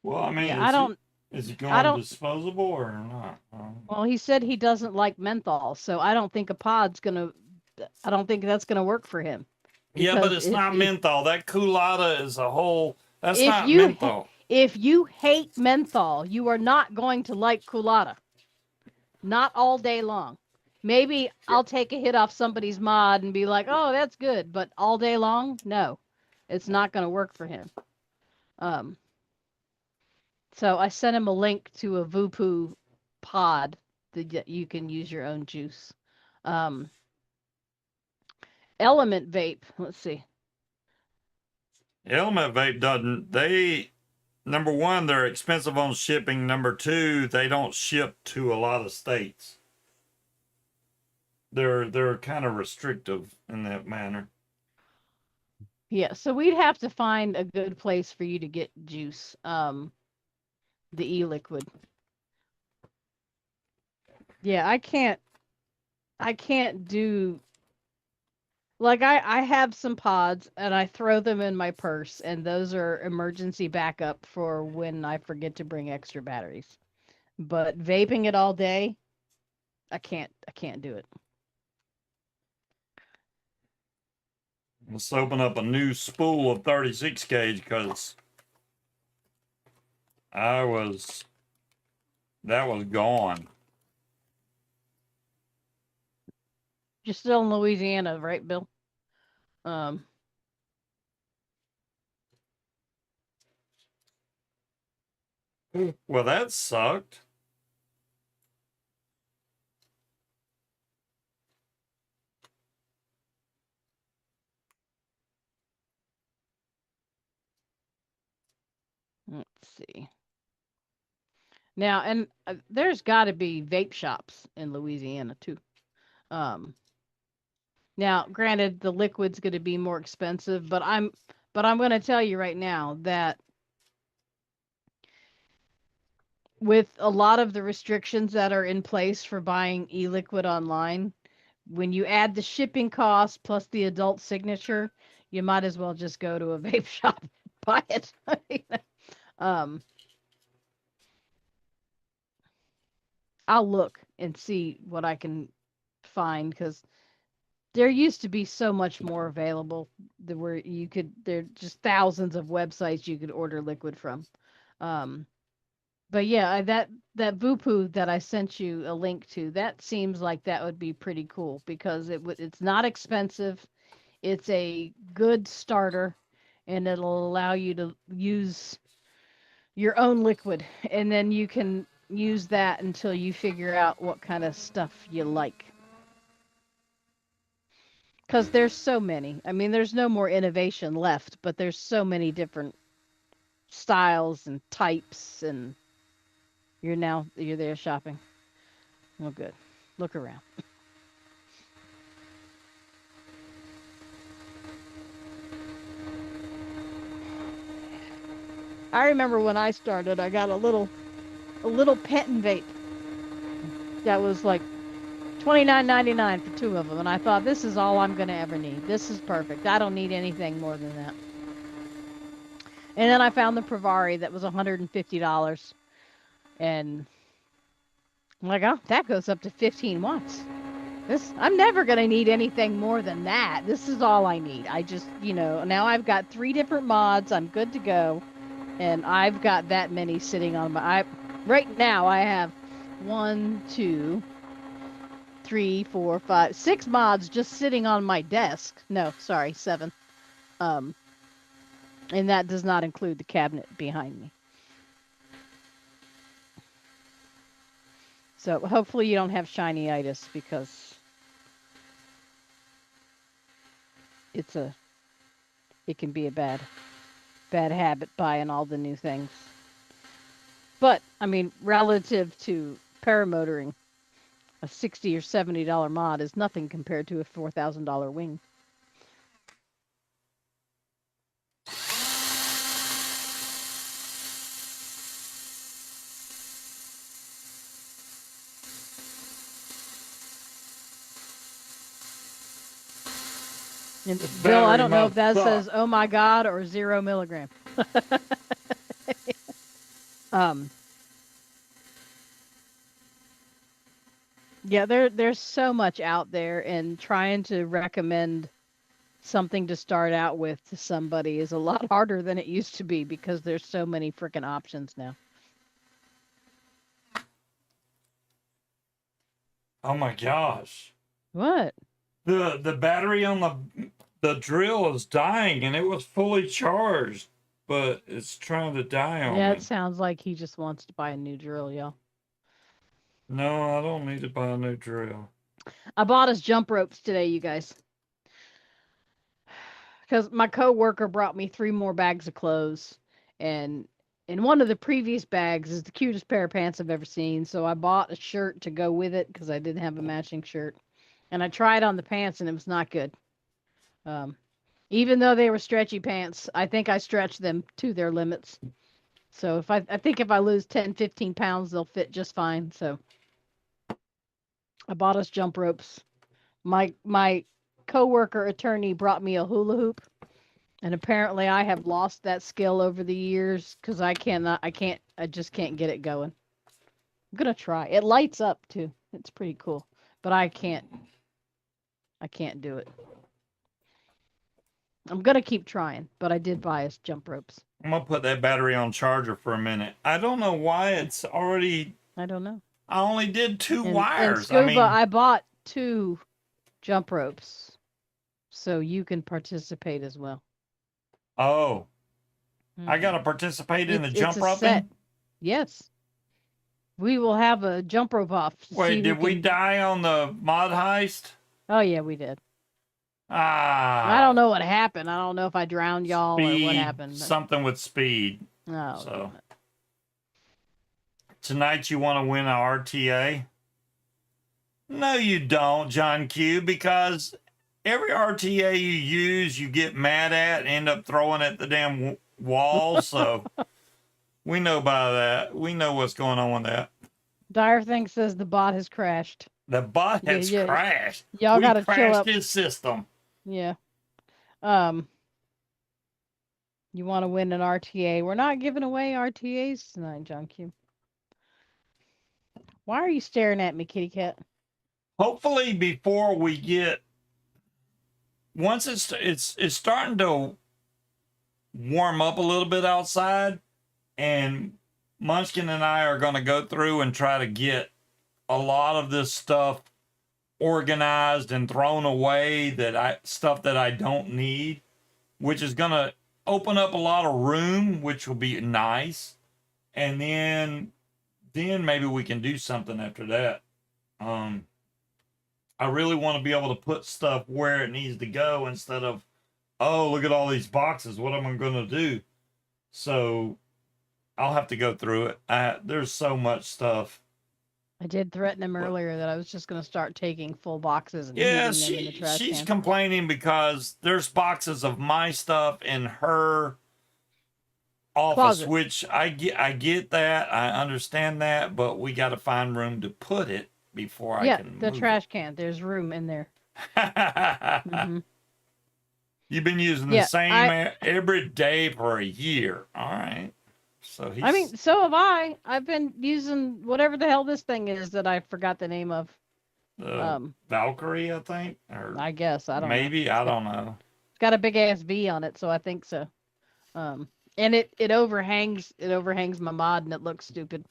Well, I mean, yeah, I don't, is it I going don't. disposable or not? Well, he said he doesn't like menthol, so I don't think a pod's gonna. I don't think that's gonna work for him Yeah, but because it's not menthol. That culotta is a whole. That's if not you menthol. if you hate menthol, you are not going to like culotta. Not all day long. Maybe I'll take a hit off somebody's mod and be like, "Oh, that's good," but all day long, no, it's not going to work for him. Um, so I sent him a link to a Voopoo pod that you can use your own juice. Um, Element Vape. Let's see. Element Vape doesn't. They number one, they're expensive on shipping. Number two, they don't ship to a lot of states. They're kind of restrictive in that manner. Yeah, so we'd have to find a good place for you to get juice. The e-liquid. Yeah, I can't do like I have some pods and I throw them in my purse and those are emergency backup for when I forget to bring extra batteries. But vaping it all day, I can't do it. Let's open up a new spool of 36 gauge because I was that was gone. You're still in Louisiana, right, Bill? Um Well, that sucked. let's see. Now, and there's got to be vape shops in Louisiana too. Um Now, granted the liquid's going to be more expensive, but I'm going to tell you right now that with a lot of the restrictions that are in place for buying e-liquid online, when you add the shipping cost plus the adult signature, you might as well just go to a vape shop and buy it. um, I'll look and see what I can find because there used to be so much more available that where you could there are just thousands of websites you could order liquid from. Um, But yeah, that Voopoo that I sent you a link to, that seems like that would be pretty cool because it's not expensive. It's a good starter and it'll allow you to use your own liquid and then you can use that until you figure out what kind of stuff you like. Because there's so many. I mean, there's no more innovation left, but there's so many different styles and types, and you're there shopping. Well, good. Look around. I remember when I started, I got a little pen vape that was like $29.99 for two of them, and I thought this is all I'm gonna ever need. This is perfect. I don't need anything more than that. And then I found the Pravari that was $150, and I'm like, oh, that goes up to 15 watts. I'm never gonna need anything more than that. This is all I need. I just, now I've got 3 different mods. I'm good to go, and I've got that many sitting on right now I have 1, 2, 3, 4, 5, 6 mods just sitting on my desk. No, sorry, 7. Um, and that does not include the cabinet behind me. So hopefully you don't have shiny-itis, because it can be a bad habit buying all the new things. But I mean, relative to paramotoring, a $60 or $70 mod is nothing compared to a $4,000 wing. And Bill, I don't know if that says "Oh my God" or 0 milligram. Yeah, there's so much out there, and trying to recommend something to start out with to somebody is a lot harder than it used to be, because there's so many freaking options now. Oh my gosh. What? The battery on the drill is dying, and it was fully charged, but it's trying to die on Yeah, me. it sounds like he just wants to buy a new drill, y'all. No, I don't need to buy a new drill. I bought us jump ropes today, you guys, because my coworker brought me 3 more bags of clothes, and in one of the previous bags is the cutest pair of pants I've ever seen. So I bought a shirt to go with it because I didn't have a matching shirt, and I tried on the pants, and it was not good. Even though they were stretchy pants, I think I stretched them to their limits. So I think if I lose 10, 15 pounds, they'll fit just fine. So I bought us jump ropes. My coworker attorney brought me a hula hoop, and apparently I have lost that skill over the years, because I just can't get it going. I'm gonna try. It lights up too. It's pretty cool, but I can't do it. I'm gonna keep trying, but I did buy us jump ropes. I'm gonna put that battery on charger for a minute. I don't know why it's already. I don't know. I only did 2 wires. And Scuba, I mean, I bought 2 jump ropes, so you can participate as well. oh, I gotta participate in the jump it's a roping. set. Yes, we will have a jump rope off. Wait, did we die on the mod heist? Oh yeah, we did. Ah, I don't know what happened. I don't know if I drowned y'all or what happened. But... Something with speed. Oh, so tonight you want to win an RTA? No, you don't, John Q, because every RTA you use, you get mad at and end up throwing at the damn wall. So we know by that. We know what's going on with that. Dire Thing says the bot has crashed. The bot has crashed. Y'all gotta chill up. His system. Yeah. You want to win an RTA? We're not giving away RTAs tonight, John Q. Why are you staring at me, kitty cat? Hopefully, before we get, once it's starting to warm up a little bit outside, and Munchkin and I are going to go through and try to get a lot of this stuff organized and thrown away, stuff that I don't need, which is going to open up a lot of room, which will be nice. And then maybe we can do something after that. I really want to be able to put stuff where it needs to go instead of, oh, look at all these boxes. What am I going to do? So I'll have to go through it. There's so much stuff. I did threaten him earlier that I was just going to start taking full boxes and Yeah, heaving them in the trash she's can. complaining because there's boxes of my stuff in her office, Closet. which I get that. I understand that, but we got to find room to put it before I can the move trash can. There's room in there. it. You've been using the same every day for a year. All right. So I mean, so have I. I've been using whatever the hell this thing is that I forgot the name of. Valkyrie, I think. Or I guess. I don't know. Maybe. I don't know. It's got a big ass V on it, so I think so. And it overhangs my mod and it looks stupid,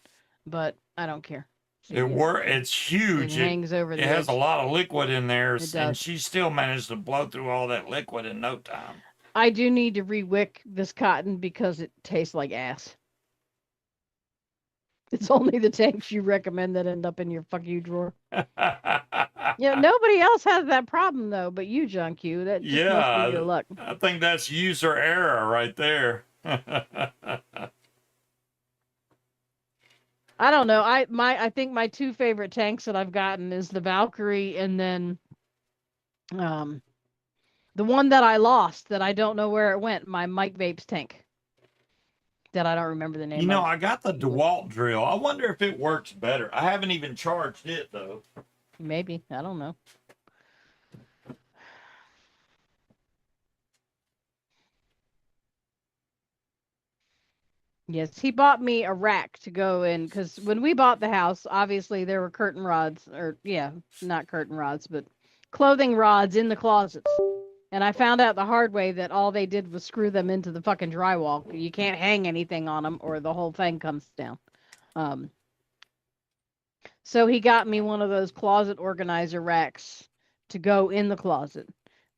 but I don't care. It's huge. It hangs over the edge. It has a lot of liquid in there, and she still managed to blow through all that liquid in no time. I do need to re-wick this cotton because it tastes like ass. It's only the tanks you recommend that end up in your fuck you drawer. Nobody else has that problem though, but you, John Q. That just must be your luck. I think that's user error right there. I don't know. I think my two favorite tanks that I've gotten is the Valkyrie and then the one that I lost that I don't know where it went, my Mike Vapes tank. That I don't remember the name of. I got the DeWalt drill. I wonder if it works better. I haven't even charged it though. Maybe. I don't know. Yes, he bought me a rack to go in because when we bought the house, obviously there were curtain rods, or not curtain rods, but clothing rods in the closets. And I found out the hard way that all they did was screw them into the fucking drywall. You can't hang anything on them or the whole thing comes down. So he got me one of those closet organizer racks to go in the closet,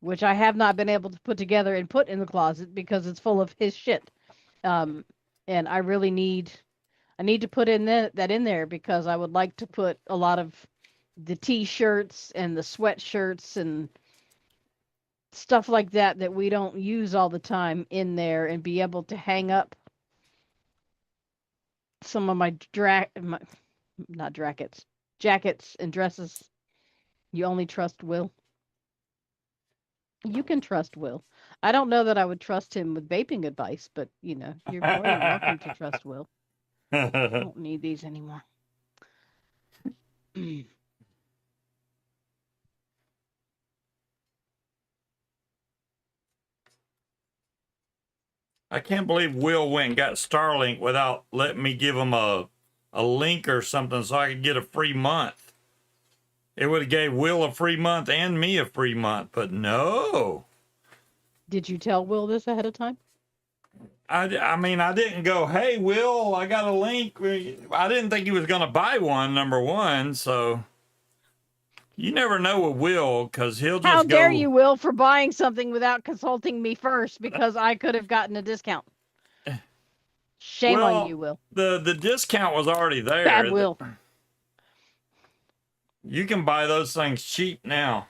which I have not been able to put together and put in the closet because it's full of his shit. And I really need to put that in there because I would like to put a lot of the t-shirts and the sweatshirts and stuff like that we don't use all the time in there and be able to hang up some of my jackets and dresses. You only trust Will. You can trust Will. I don't know that I would trust him with vaping advice, but you're more than welcome to trust Will. I don't need these anymore. I can't believe Will went and got Starlink without letting me give him a link or something so I could get a free month. It would have gave Will a free month and me a free month, but no. Did you tell Will this ahead of time? I mean, I didn't go, hey, Will, I got a link. I didn't think he was going to buy one, number one, so... You never know with Will, because he'll just How dare you, Will, for buying something without consulting me first, because I could have gotten a discount. Shame on you, Will. The discount was already there. Bad Will. You can buy those things cheap now.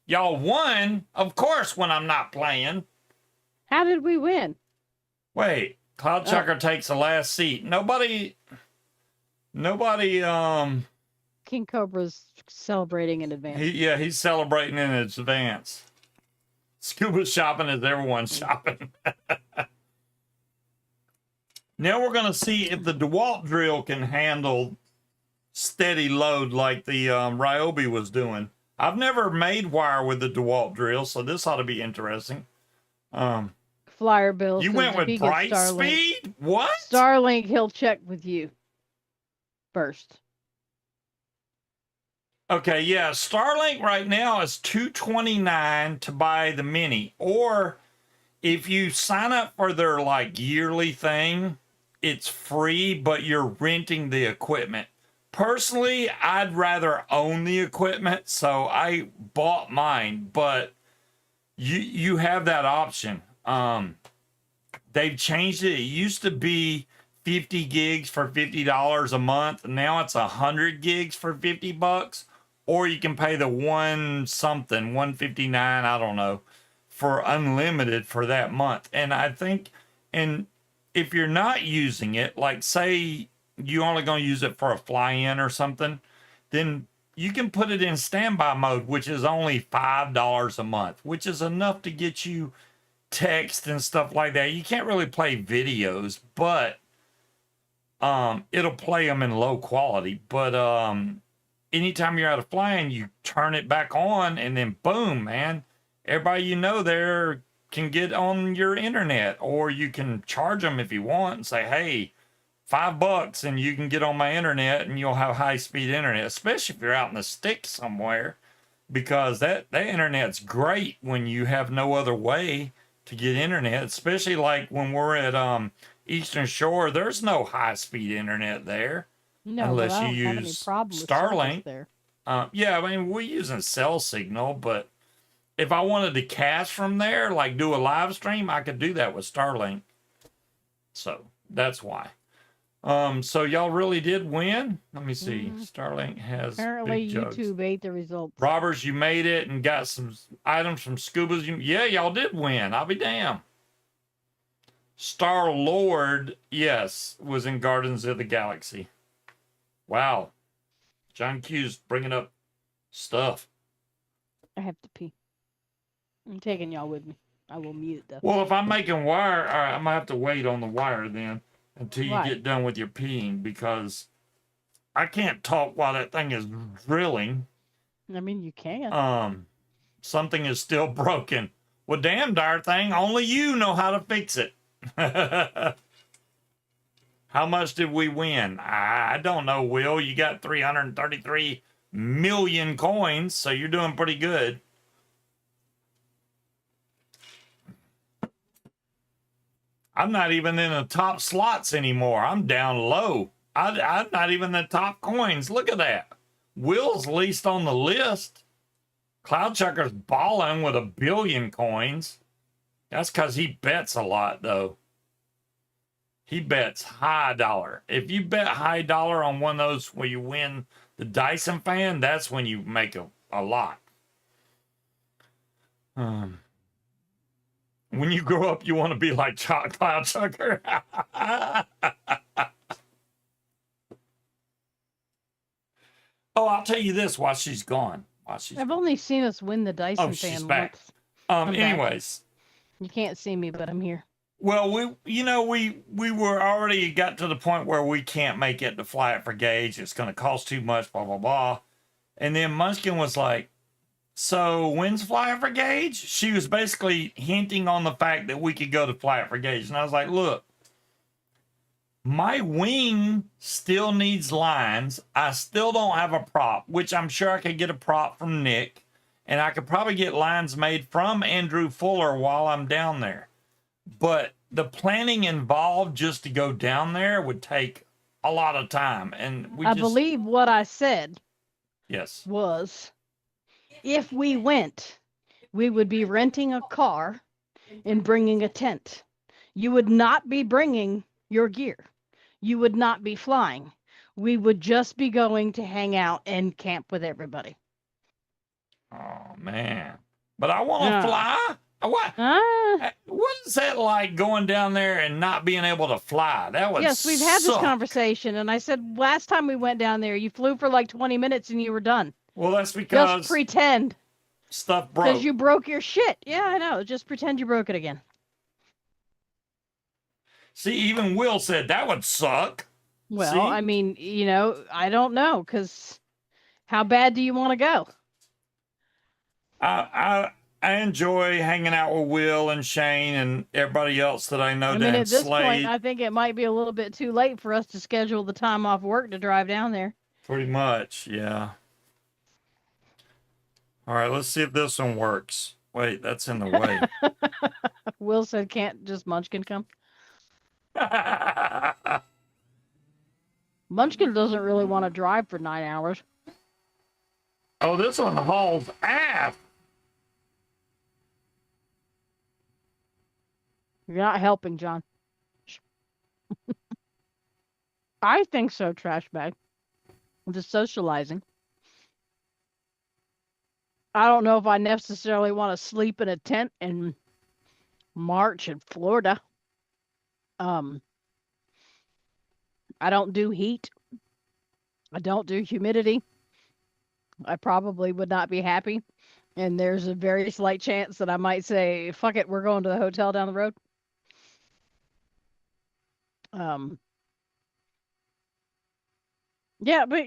Y'all won, of course, when I'm not playing. How did we win? Wait, Cloud Chucker takes the last seat. Nobody, King Cobra's celebrating in advance. He's celebrating in advance. Scuba shopping is everyone's shopping. Now we're going to see if the DeWalt drill can handle steady load like the Ryobi was doing. I've never made wire with the DeWalt drill, so this ought to be interesting. Flyer Bill. You went with Bright Speed? What? Starlink, he'll check with you first. Okay, yeah, Starlink right now is $229 to buy the mini. Or if you sign up for their yearly thing, it's free, but you're renting the equipment. Personally, I'd rather own the equipment, so I bought mine, but you have that option. They've changed it. It used to be 50 gigs for $50 a month. Now it's 100 gigs for $50. or you can pay the one something, 159, I don't know, for unlimited for that month. And I think, and if you're not using it, like say you only going to use it for a fly-in or something, then you can put it in standby mode, which is only $5 a month, which is enough to get you text and stuff like that. You can't really play videos, but it'll play them in low quality. But anytime you're out of flying, you turn it back on, and then boom, man, everybody you know there can get on your internet, or you can charge them if you want and say, hey, $5 and you can get on my internet, and you'll have high speed internet, especially if you're out in the sticks somewhere, because that internet's great when you have no other way to get internet, especially like when we're at Eastern Shore. There's no high speed internet there. No, unless but I you don't have any use problem with service Starlink. there. Yeah, I mean, we're using cell signal, but if I wanted to cast from there, like do a live stream, I could do that with Starlink. So that's why. So y'all really did win. Let me see. Starlink has Apparently big jugs. YouTube ate the results. Robbers, you made it and got some items from Scuba's. Yeah, y'all did win. I'll be damned. Star Lord, yes, was in Guardians of the Galaxy. Wow. John Q's bringing up stuff. I have to pee. I'm taking y'all with me. I will mute though. Well, if I'm making wire, all right, I'm going to have to wait on the wire then until you Right. get done with your peeing, because I can't talk while that thing is drilling. I mean, you can. Something is still broken. Well, damn darn thing, only you know how to fix it. How much did we win? I don't know, Will. You got 333 million coins, so you're doing pretty good. I'm not even in the top slots anymore. I'm down low. I'm not even the top coins. Look at that. Will's least on the list. Cloudchucker's balling with 1 billion coins. That's because he bets a lot, though. He bets high dollar. If you bet high dollar on one of those where you win the Dyson fan, that's when you make a lot. When you grow up, you want to be like Cloudchucker. Oh, I'll tell you this while she's gone. I've only seen us win the Dyson she's fan back. once. I'm back. Anyways. You can't see me, but I'm here. Well, we were already got to the point where we can't make it to fly it for gauge. It's going to cost too much, blah, blah, blah. And then Munchkin was like, so when's fly it for gauge? She was basically hinting on the fact that we could go to fly it for gauge. And I was like, look, my wing still needs lines. I still don't have a prop, which I'm sure I could get a prop from Nick. And I could probably get lines made from Andrew Fuller while I'm down there. But the planning involved just to go down there would take a lot of time. And I believe what I said yes was, if we went, we would be renting a car and bringing a tent. You would not be bringing your gear. You would not be flying. We would just be going to hang out and camp with everybody. Oh, man. But I want to fly. What is that like, going down there and not being able to fly? That would Yes, we've had this conversation, and I said last time we went down there, you flew for like 20 minutes and you were done. Well, that's because just pretend stuff broke. Because you broke your shit. Yeah, I know. Just pretend you broke it again. See, even Will said that would suck. Well, See? I mean, I don't know, because how bad do you want to go? I enjoy hanging out with Will and Shane and everybody else that I know down at this Slade. point, I think it might be a little bit too late for us to schedule the time off work to drive down there. Pretty much, yeah. All right, let's see if this one works. Wait, that's in the way. Will said, can't just Munchkin come? Munchkin doesn't really want to drive for 9 hours. Oh, this one hauls ass. You're not helping, John. I think so, trash bag. I'm just socializing. I don't know if I necessarily want to sleep in a tent in March in Florida. Um, I don't do heat. I don't do humidity. I probably would not be happy. And there's a very slight chance that I might say, fuck it, we're going to the hotel down the road. Um, yeah, but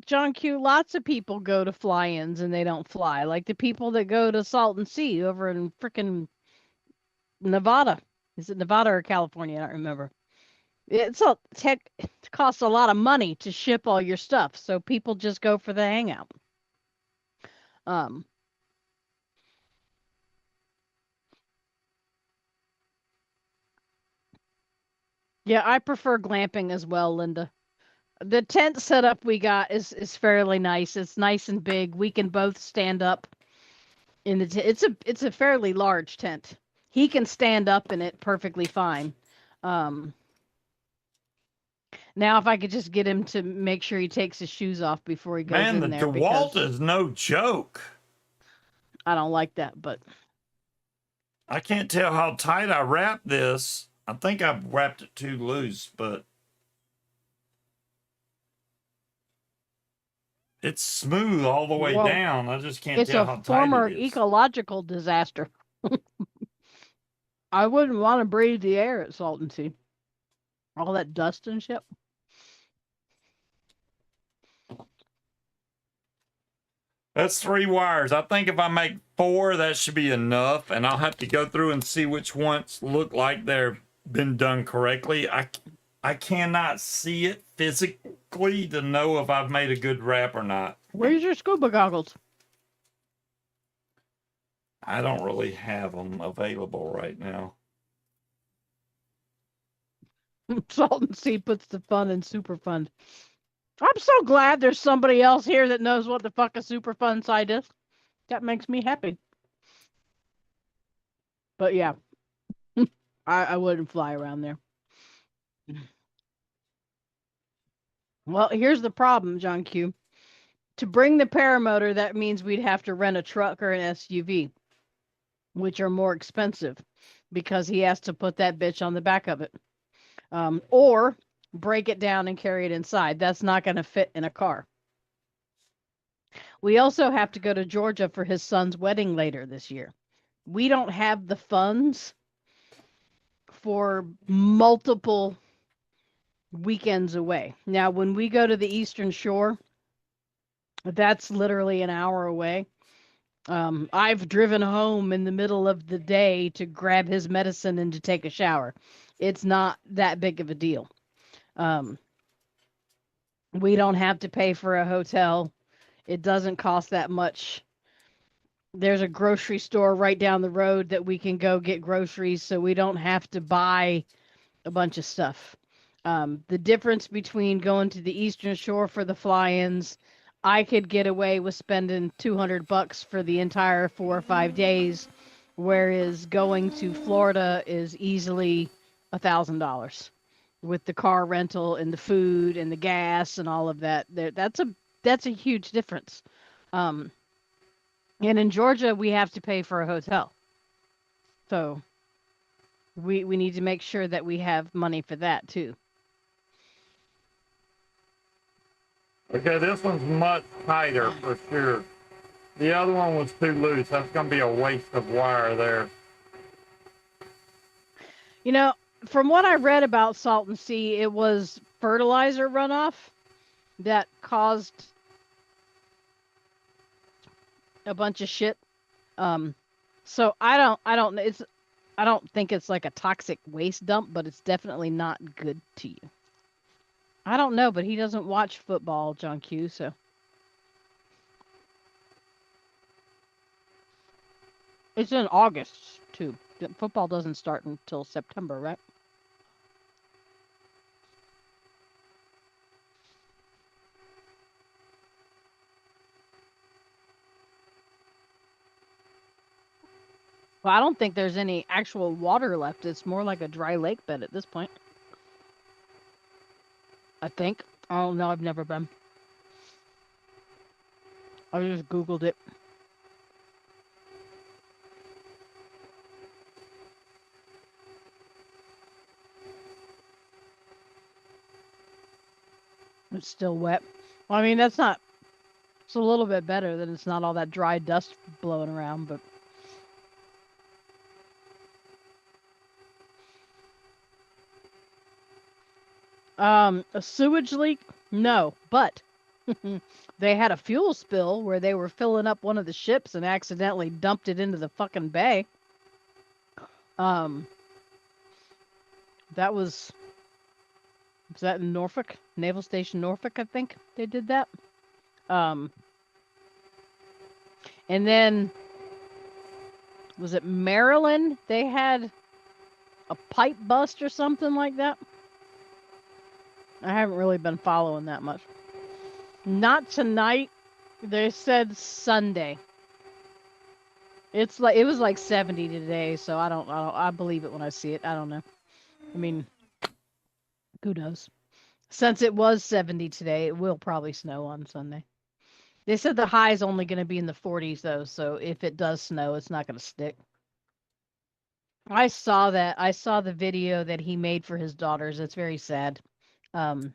John Q, lots of people go to fly-ins and they don't fly. Like the people that go to Salton Sea over in frickin' Nevada. Is it Nevada or California? I don't remember. It costs a lot of money to ship all your stuff, so people just go for the hangout. Um, yeah, I prefer glamping as well, Linda. The tent setup we got is fairly nice. It's nice and big. We can both stand up in the tent. It's a fairly large tent. He can stand up in it perfectly fine. Um, Now if I could just get him to make sure he takes his shoes off before he goes Man, the in there DeWalt because is no joke. I don't like that, but I can't tell how tight I wrapped this. I think I wrapped it too loose, but it's smooth all the way well, down. I just can't it's tell a how tight it former is. ecological disaster. I wouldn't want to breathe the air at Salton Sea. All that dust and shit. That's 3 wires. I think if I make 4, that should be enough. And I'll have to go through and see which ones look like they've been done correctly. I cannot see it physically to know if I've made a good wrap or not. Where's your scuba goggles? I don't really have them available right now. Salton Sea puts the fun in super fun. I'm so glad there's somebody else here that knows what the fuck a super fun site is. That makes me happy. But yeah, I wouldn't fly around there. Well, here's the problem, John Q. To bring the paramotor, that means we'd have to rent a truck or an SUV, which are more expensive because he has to put that bitch on the back of it. Or break it down and carry it inside. That's not going to fit in a car. We also have to go to Georgia for his son's wedding later this year. We don't have the funds for multiple weekends away. Now, when we go to the Eastern Shore, that's literally an hour away. I've driven home in the middle of the day to grab his medicine and to take a shower. It's not that big of a deal. Um, we don't have to pay for a hotel. It doesn't cost that much. There's a grocery store right down the road that we can go get groceries so we don't have to buy a bunch of stuff. The difference between going to the Eastern Shore for the fly-ins, I could get away with spending $200 for the entire 4 or 5 days, whereas going to Florida is easily $1,000 with the car rental and the food and the gas and all of that. That's a huge difference. Um, and in Georgia, we have to pay for a hotel, so we need to make sure that we have money for that too. Okay, this one's much tighter for sure. The other one was too loose. That's going to be a waste of wire there. You know, from what I read about Salton Sea, it was fertilizer runoff that caused a bunch of shit. Um, so I don't think it's like a toxic waste dump, but it's definitely not good to you. I don't know, but he doesn't watch football, John Q. So it's in August too. Football doesn't start until September, right? Well, I don't think there's any actual water left. It's more like a dry lake bed at this point. I think. Oh no, I've never been. I just Googled it. It's still wet. Well, I mean, that's not. It's a little bit better than it's not all that dry dust blowing around, but. A sewage leak? No, but they had a fuel spill where they were filling up one of the ships and accidentally dumped it into the fucking bay. Um, that was that in Norfolk? Naval Station Norfolk, I think they did that. Um, and then was it Maryland? They had a pipe bust or something like that. I haven't really been following that much. Not tonight. They said Sunday. It's like it was like 70 today, so I believe it when I see it. I don't know. I mean, who knows? Since it was 70 today, it will probably snow on Sunday. They said the high is only going to be in the 40s though, so if it does snow, it's not going to stick. I saw that. I saw the video that he made for his daughters. It's very sad. Um,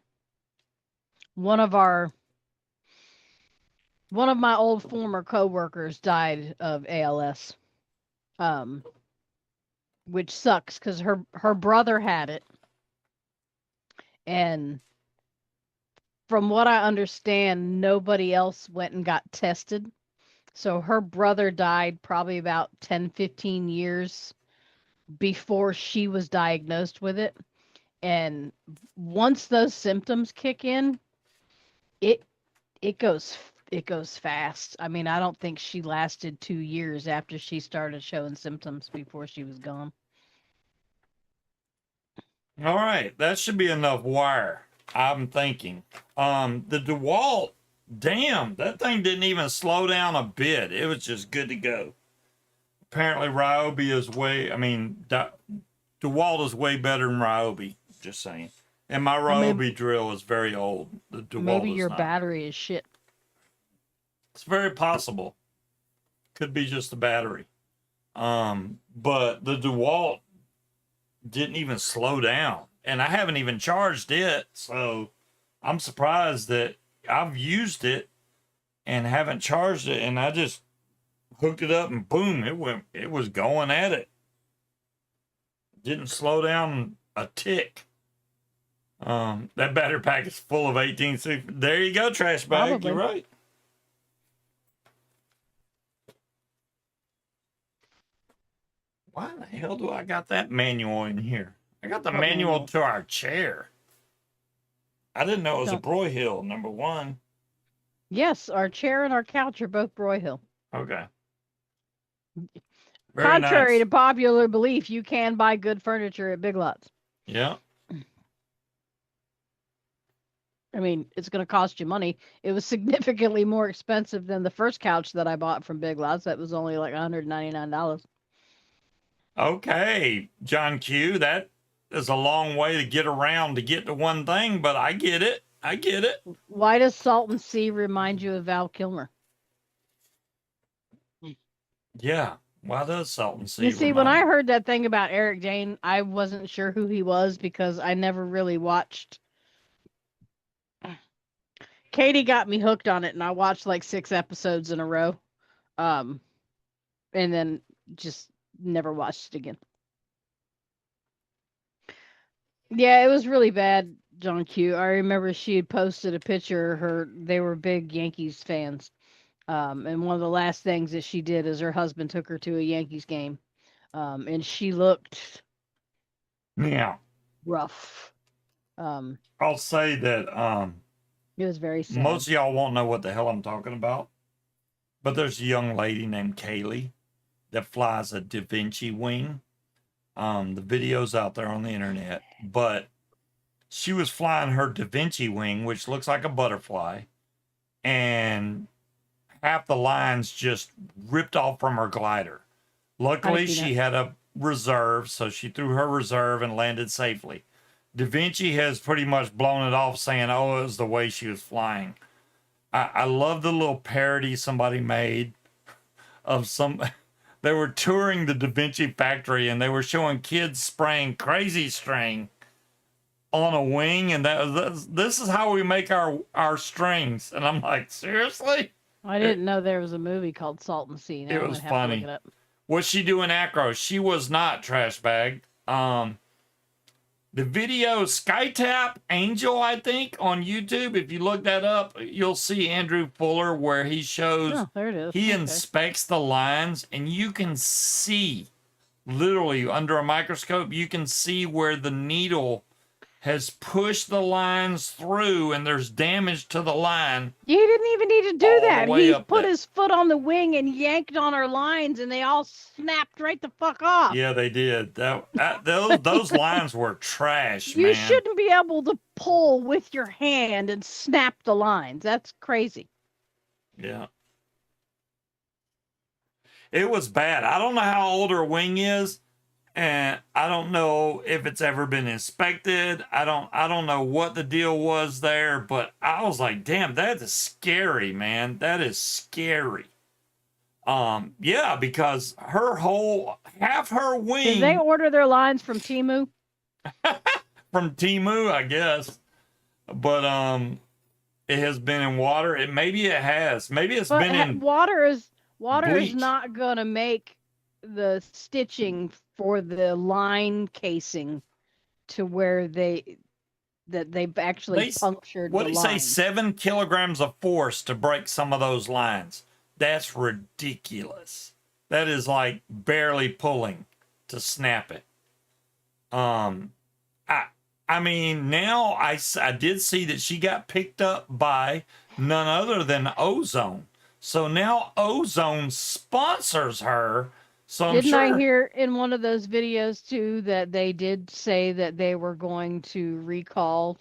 one of my old former coworkers died of ALS. Which sucks because her brother had it, and from what I understand, nobody else went and got tested. So her brother died probably about 10, 15 years before she was diagnosed with it. And once those symptoms kick in, it it goes it goes fast. I mean, I don't think she lasted 2 years after she started showing symptoms before she was gone. All right, that should be enough wire. I'm thinking. The DeWalt, damn, that thing didn't even slow down a bit. It was just good to go. Apparently, Ryobi is DeWalt is way better than Ryobi. Just saying. And my Ryobi drill is very old. The DeWalt maybe is your not. battery is shit. It's very possible. Could be just the battery. But the DeWalt didn't even slow down, and I haven't even charged it, so I'm surprised that I've used it and haven't charged it, and I just hooked it up and boom, it was going at it. Didn't slow down a tick. That battery pack is full of 1860. There you go, trash bag. Probably. You're right. Why the hell do I got that manual in here? I got the manual to our chair. I didn't know it was a Broyhill, number one. Yes, our chair and our couch are both Broyhill. Okay. Very Contrary to popular belief, you can buy good furniture at Big Lots. Yeah. I mean, it's going to cost you money. It was significantly more expensive than the first couch that I bought from Big Lots. That was only like $199. Okay, John Q, that is a long way to get around to get to one thing, but I get it. I get it. Why does Salton Sea remind you of Val Kilmer? Yeah, why does Salton Sea? You see, when I heard that thing about Eric Dane, I wasn't sure who he was because I never really watched. Katie got me hooked on it, and I watched like 6 episodes in a row, and then just never watched it again. Yeah, it was really bad, John Q. I remember she had posted a picture. They were big Yankees fans, and one of the last things that she did is her husband took her to a Yankees game, and she looked rough. I'll say that it was very sad. Most of y'all won't know what the hell I'm talking about, but there's a young lady named Kaylee that flies a Da Vinci wing. The video's out there on the internet, but she was flying her Da Vinci wing, which looks like a butterfly, and half the lines just ripped off from her glider. Luckily, she had a reserve, so she threw her reserve and landed safely. Da Vinci has pretty much blown it off, saying, oh, it was the way she was flying. I love the little parody somebody made of some... They were touring the Da Vinci factory, and they were showing kids spraying Crazy String on a wing, and this is how we make our strings. And I'm like, seriously? I didn't know there was a movie called Salt and Sea. Now It I'm was gonna have to look funny. it up. What's she doing acro? She was not trash bagged. The video SkyTap Angel, I think, on YouTube. If you look that up, you'll see Andrew Fuller where he shows Oh, there it is. he Okay. inspects the lines, and you can see literally under a microscope, you can see where the needle has pushed the lines through, and there's damage to the line. He didn't even need to do All the that. way He up put there. his foot on the wing and yanked on our lines, and they all snapped right the fuck off. Yeah, they did. Those lines were trash, You man. shouldn't be able to pull with your hand and snap the lines. That's crazy. Yeah. It was bad. I don't know how old her wing is, and I don't know if it's ever been inspected. I don't know what the deal was there, but I was like, damn, that is scary, man. That is scary. Yeah, because half her wing. Did they order their lines from Temu? From Temu, I guess. But it has been in water. Maybe it has. Maybe it's been in water is bleach. not gonna make the stitching for the line casing to where they've actually punctured what the do you say? line. 7 kilograms of force to break some of those lines. That's ridiculous. That is like barely pulling to snap it. I mean, now I did see that she got picked up by none other than Ozone. So now Ozone sponsors her. So I'm Didn't sure. I hear in one of those videos too that they did say that they were going to recall?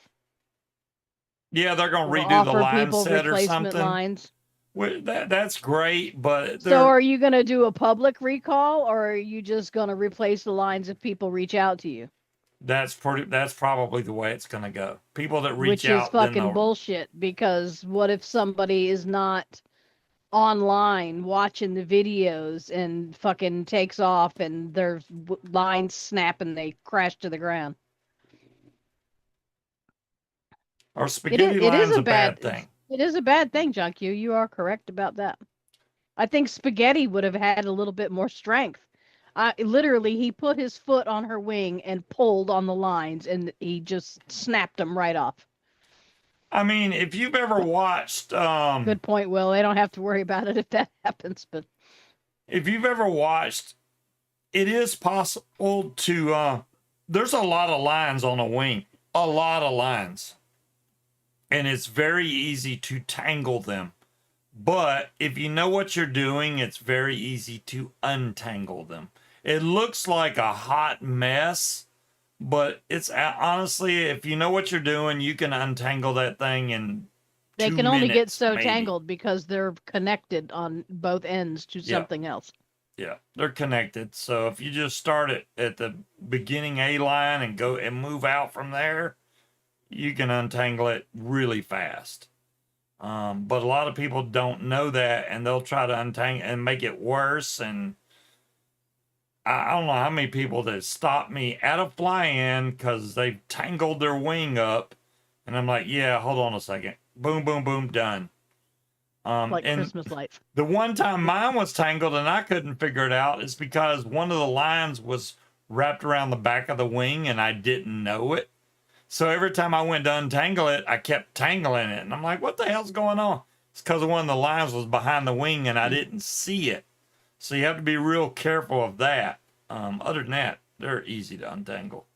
Yeah, they're going to or redo the offer line people set or replacement something. lines. Well, that's great, but So are you going to do a public recall, or are you just going to replace the lines if people reach out to you? that's probably the way it's going to go. People that reach Which is out, then fucking they'll, bullshit, because what if somebody is not online watching the videos and fucking takes off and their lines snap and they crash to the ground? or spaghetti line's a bad thing. It is a bad thing, John Q. You are correct about that. I think Spaghetti would have had a little bit more strength. Literally, he put his foot on her wing and pulled on the lines, and he just snapped them right off. I mean, if you've ever watched, Good point, Will. They don't have to worry about it if that happens, but if you've ever watched, it is possible to. There's a lot of lines on a wing, a lot of lines, and it's very easy to tangle them. But if you know what you're doing, it's very easy to untangle them. It looks like a hot mess, but it's honestly, if you know what you're doing, you can untangle that thing in they 2 can only get minutes, so maybe. tangled because they're connected on both ends to something else. Yeah, they're connected. So if you just start it at the beginning A line and go and move out from there, you can untangle it really fast. But a lot of people don't know that, and they'll try to untangle and make it worse. And I don't know how many people that stopped me at a fly-in because they've tangled their wing up, and I'm like, yeah, hold on a second, boom, boom, boom, done. Like and Christmas lights. the one time mine was tangled and I couldn't figure it out is because one of the lines was wrapped around the back of the wing and I didn't know it. So every time I went to untangle it, I kept tangling it. And I'm like, what the hell's going on? It's because one of the lines was behind the wing and I didn't see it. So you have to be real careful of that. Other than that, they're easy to untangle.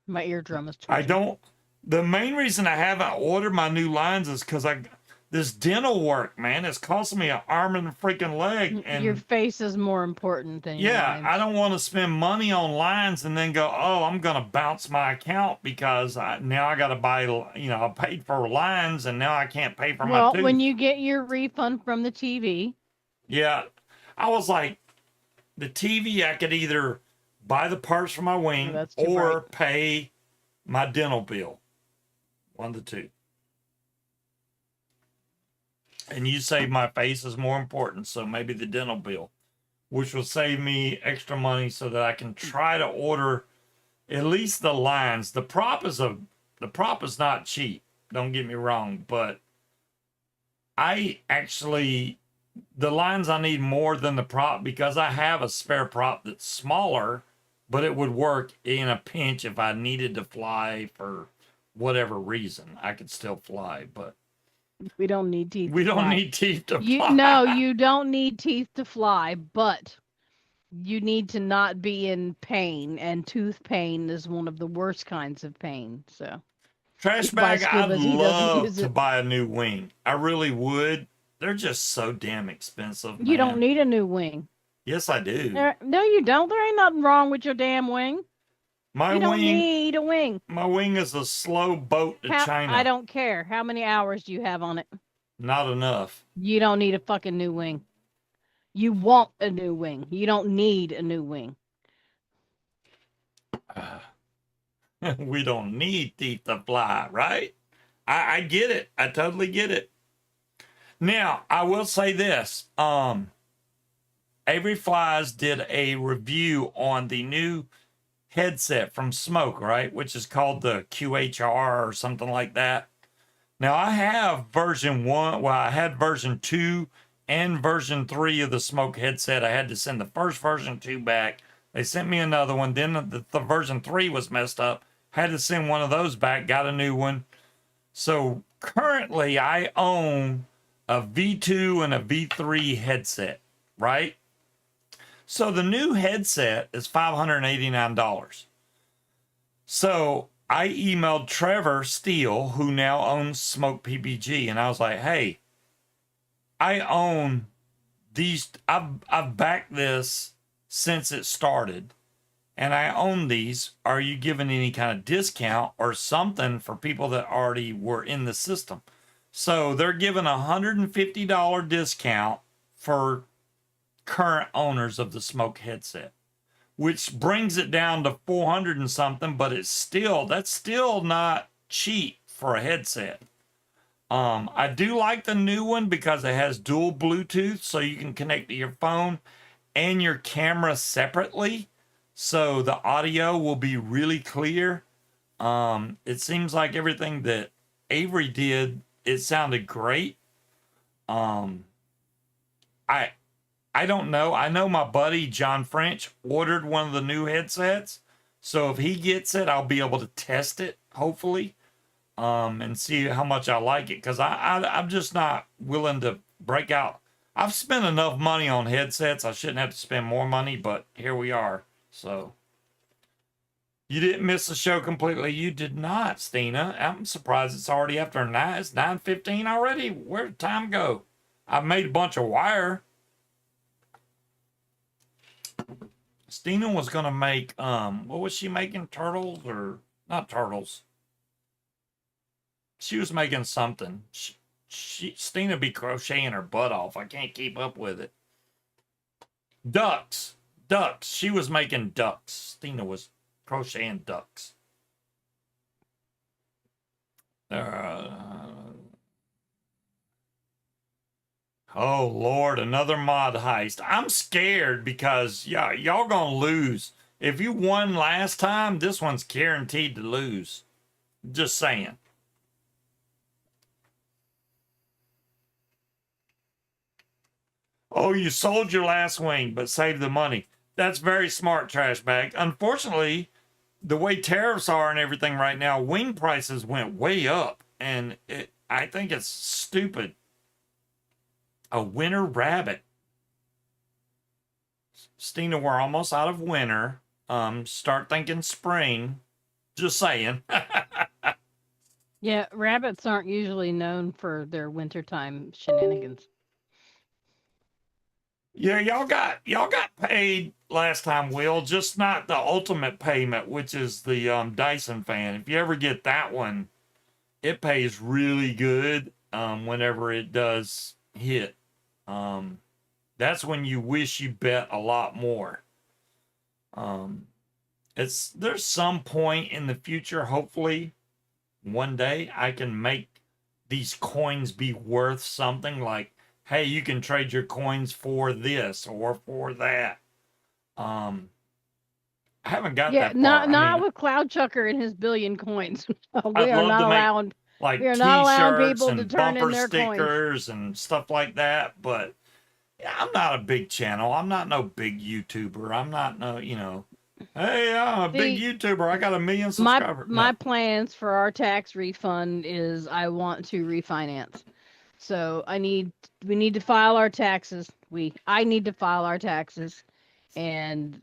My eardrum is twitching. The main reason I haven't ordered my new lines is because this dental work, man, it's costing me an arm and a freaking leg. And your face is more important than your lines. I don't want to spend money on lines and then go, oh, I'm going to bounce my account because now I got to buy, I paid for lines and now I can't pay for my tooth. Well, when you get your refund from the TV. Yeah, I was like, the TV, I could either buy the parts for my wing or pay my dental bill. One of the two. And you say my face is more important, so maybe the dental bill. which will save me extra money so that I can try to order at least the lines. The prop is not cheap. Don't get me wrong, but the lines I need more than the prop because I have a spare prop that's smaller, but it would work in a pinch if I needed to fly for whatever reason. I could still fly, but We don't need teeth. we to don't fly. need teeth to You fly. no, you don't need teeth to fly, but you need to not be in pain, and tooth pain is one of the worst kinds of pain. So Trash you buy bag, I'd Scubas, he doesn't love use to it. buy a new wing. I really would. They're just so damn expensive, man. You don't need a new wing. Yes, I do. No, you don't. There ain't nothing wrong with your damn wing. My You don't wing, need a wing. my wing is a slow boat to China. I don't care. How many hours do you have on it? Not enough. You don't need a fucking new wing. You want a new wing. You don't need a new wing. We don't need teeth to fly, right? I get it. I totally get it. Now, I will say this. Avery Flies did a review on the new headset from Smoke, right? Which is called the QHR or something like that. Now, I have version 1. Well, I had version 2 and version 3 of the Smoke headset. I had to send the first version 2 back. They sent me another one. Then the version 3 was messed up. Had to send one of those back. Got a new one. So currently, I own a V2 and a V3 headset, right? So the new headset is $589. So I emailed Trevor Steele, who now owns Smoke PPG, and I was like, hey, I own these. I've backed this since it started, and I own these. Are you giving any kind of discount or something for people that already were in the system? So they're giving a $150 discount for current owners of the Smoke headset, which brings it down to 400 and something, but that's still not cheap for a headset. I do like the new one because it has dual Bluetooth, so you can connect to your phone and your camera separately, so the audio will be really clear. It seems like everything that Avery did, it sounded great. I don't know. I know my buddy John French ordered one of the new headsets, so if he gets it, I'll be able to test it, hopefully, and see how much I like it, because I'm just not willing to break out. I've spent enough money on headsets. I shouldn't have to spend more money, but here we are. So you didn't miss the show completely. You did not, Stina. I'm surprised it's already after 9. It's 9:15 already. Where did time go? I made a bunch of wire. Stina was gonna make what was she making? Turtles or not turtles? She was making something. Stina be crocheting her butt off. I can't keep up with it. Ducks. She was making ducks. Stina was crocheting ducks. Oh Lord, another mod heist. I'm scared because y'all gonna lose. If you won last time, this one's guaranteed to lose. Just saying. Oh, you sold your last wing, but saved the money. That's very smart, trash bag. Unfortunately, the way tariffs are and everything right now, wing prices went way up, and I think it's stupid. A winter rabbit. Stina, we're almost out of winter. Start thinking spring. Just saying. Yeah, rabbits aren't usually known for their wintertime shenanigans. Yeah, y'all got paid last time, Will. Just not the ultimate payment, which is the Dyson fan. If you ever get that one, it pays really good whenever it does hit. That's when you wish you bet a lot more. There's some point in the future, hopefully, one day I can make these coins be worth something, like hey, you can trade your coins for this or for that. I haven't got Yeah, that far. I not mean, with Cloud Chucker and his billion coins. I'd love to make We like are not allowing t-shirts people to and turn in bumper their coins. stickers and stuff like that, but yeah, I'm not a big channel. I'm not no big YouTuber. I'm not no, hey, I'm a big See, YouTuber. I got 1 million my subscribers. my No. plans for our tax refund is I want to refinance. So we need to file our taxes. I need to file our taxes, and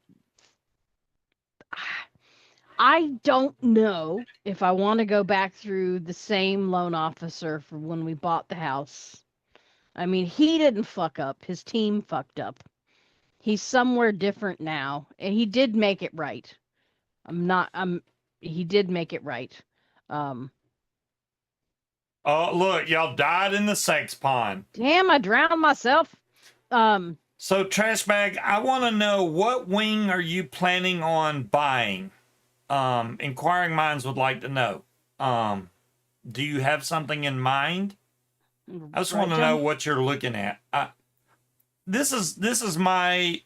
I don't know if I want to go back through the same loan officer for when we bought the house. I mean, he didn't fuck up. His team fucked up. He's somewhere different now, and he did make it right. I'm not. I'm. He did make it right. Um. Oh, look, y'all died in the sex pond. Damn, I drowned myself. So, Trash Bag, I want to know, what wing are you planning on buying? Inquiring minds would like to know. Do you have something in mind? I just want to know what you're looking at. This is my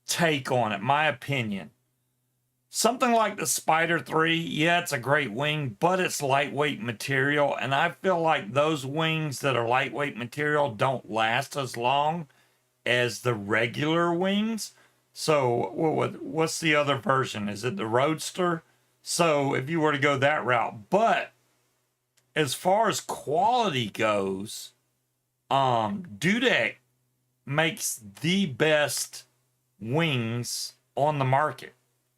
take on it, my opinion. Something like the Spider 3, yeah, it's a great wing, but it's lightweight material, and I feel like those wings that are lightweight material don't last as long as the regular wings. So what's the other version? Is it the Roadster? So if you were to go that route, but as far as quality goes, Dudek makes the best wings on the market.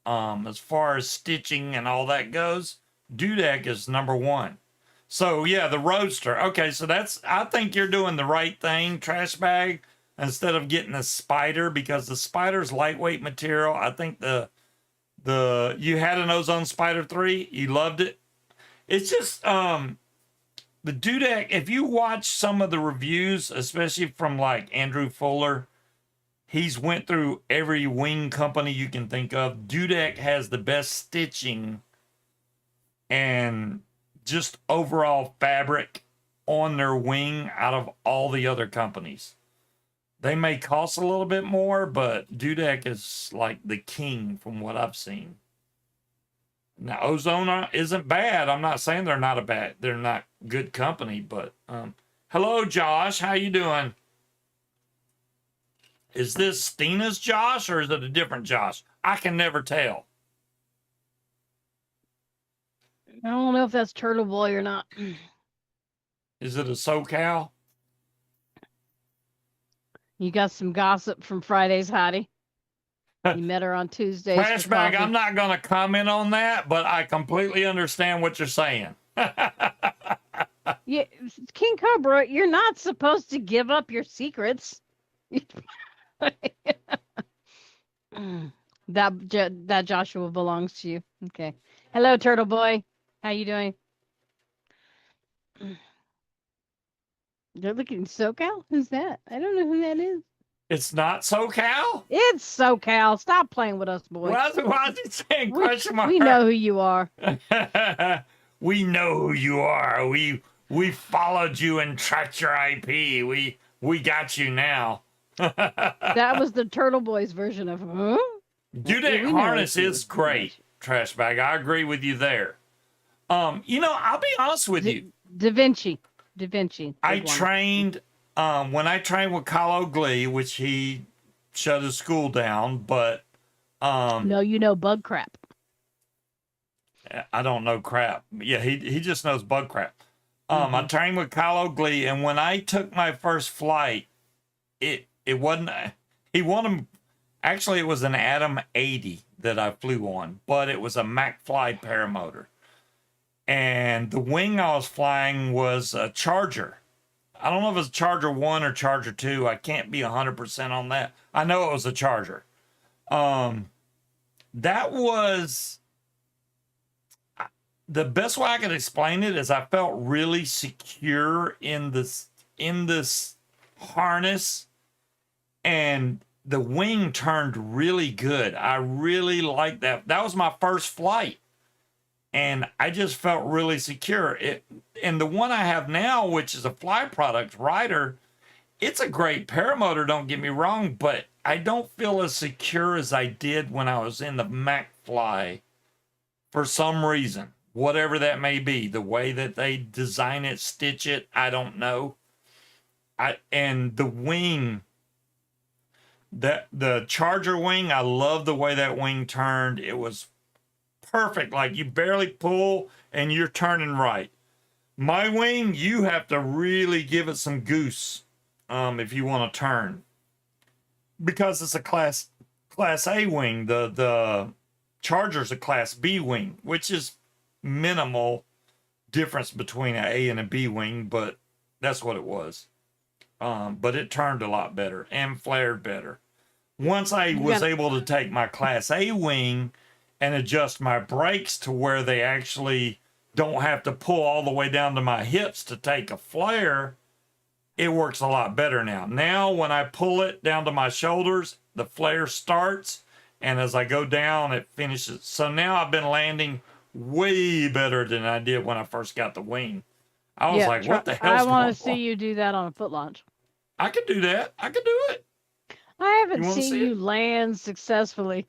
As far as stitching and all that goes, Dudek is number one. So yeah, the Roadster. Okay, so I think you're doing the right thing, Trash Bag, instead of getting the Spider, because the Spider's lightweight material. I think the you had an Ozone Spider 3, you loved it. It's just the Dudek, if you watch some of the reviews, especially from like Andrew Fuller, he's went through every wing company you can think of. Dudek has the best stitching and just overall fabric on their wing out of all the other companies. They may cost a little bit more, but Dudek is like the king from what I've seen. Now, Ozone isn't bad. I'm not saying they're not good company, but hello, Josh. How you doing? Is this Stina's Josh or is it a different Josh? I can never tell. I don't know if that's Turtle Boy or not. Is it a SoCal? You got some gossip from Friday's Hottie. You met her on Tuesdays. Trash Bag, I'm not going to comment on that, but I completely understand what you're saying. Yeah, King Cobra, you're not supposed to give up your secrets. That Joshua belongs to you. Okay. Hello, Turtle Boy. How you doing? You're looking SoCal? Who's that? I don't know who that is. It's not SoCal? It's SoCal. Stop playing with us, boy. Why is he saying question mark? We know who you are. We know who you are. We followed you and tracked your IP. We got you now. That was the Turtle Boy's version of huh? Dudek harness is great, Trash Bag. I agree with you there. I'll be honest with you. Da Vinci. I trained when I trained with Kyle Glee, which he shut his school down, but no, bug crap. I don't know crap. Yeah, he just knows bug crap. I trained with Kyle Glee, and when I took my first flight, it wasn't actually it was an Atom 80 that I flew on, but it was a McFly paramotor. And the wing I was flying was a Charger. I don't know if it was Charger 1 or Charger 2. I can't be 100% on that. I know it was a Charger. That was the best way I could explain it is I felt really secure in this harness, and the wing turned really good. I really liked that. That was my first flight, and I just felt really secure. And the one I have now, which is a Fly Products Rider, it's a great paramotor, don't get me wrong, but I don't feel as secure as I did when I was in the MacFly for some reason. Whatever that may be, the way that they design it, stitch it, I don't know. And the wing, the Charger wing, I love the way that wing turned. It was perfect. Like you barely pull and you're turning right. My wing, you have to really give it some goose if you want to turn, because it's a class A wing. The Charger's a class B wing, which is minimal difference between an A and a B wing, but that's what it was. But it turned a lot better and flared better. Once I was able to take my class A wing and adjust my brakes to where they actually don't have to pull all the way down to my hips to take a flare, it works a lot better now. Now, when I pull it down to my shoulders, the flare starts, and as I go down, it finishes. So now I've been landing way better than I did when I first got the wing. I was like, what the hell? I want to see you do that on a foot launch. I could do that. I could do it. I haven't seen you land successfully.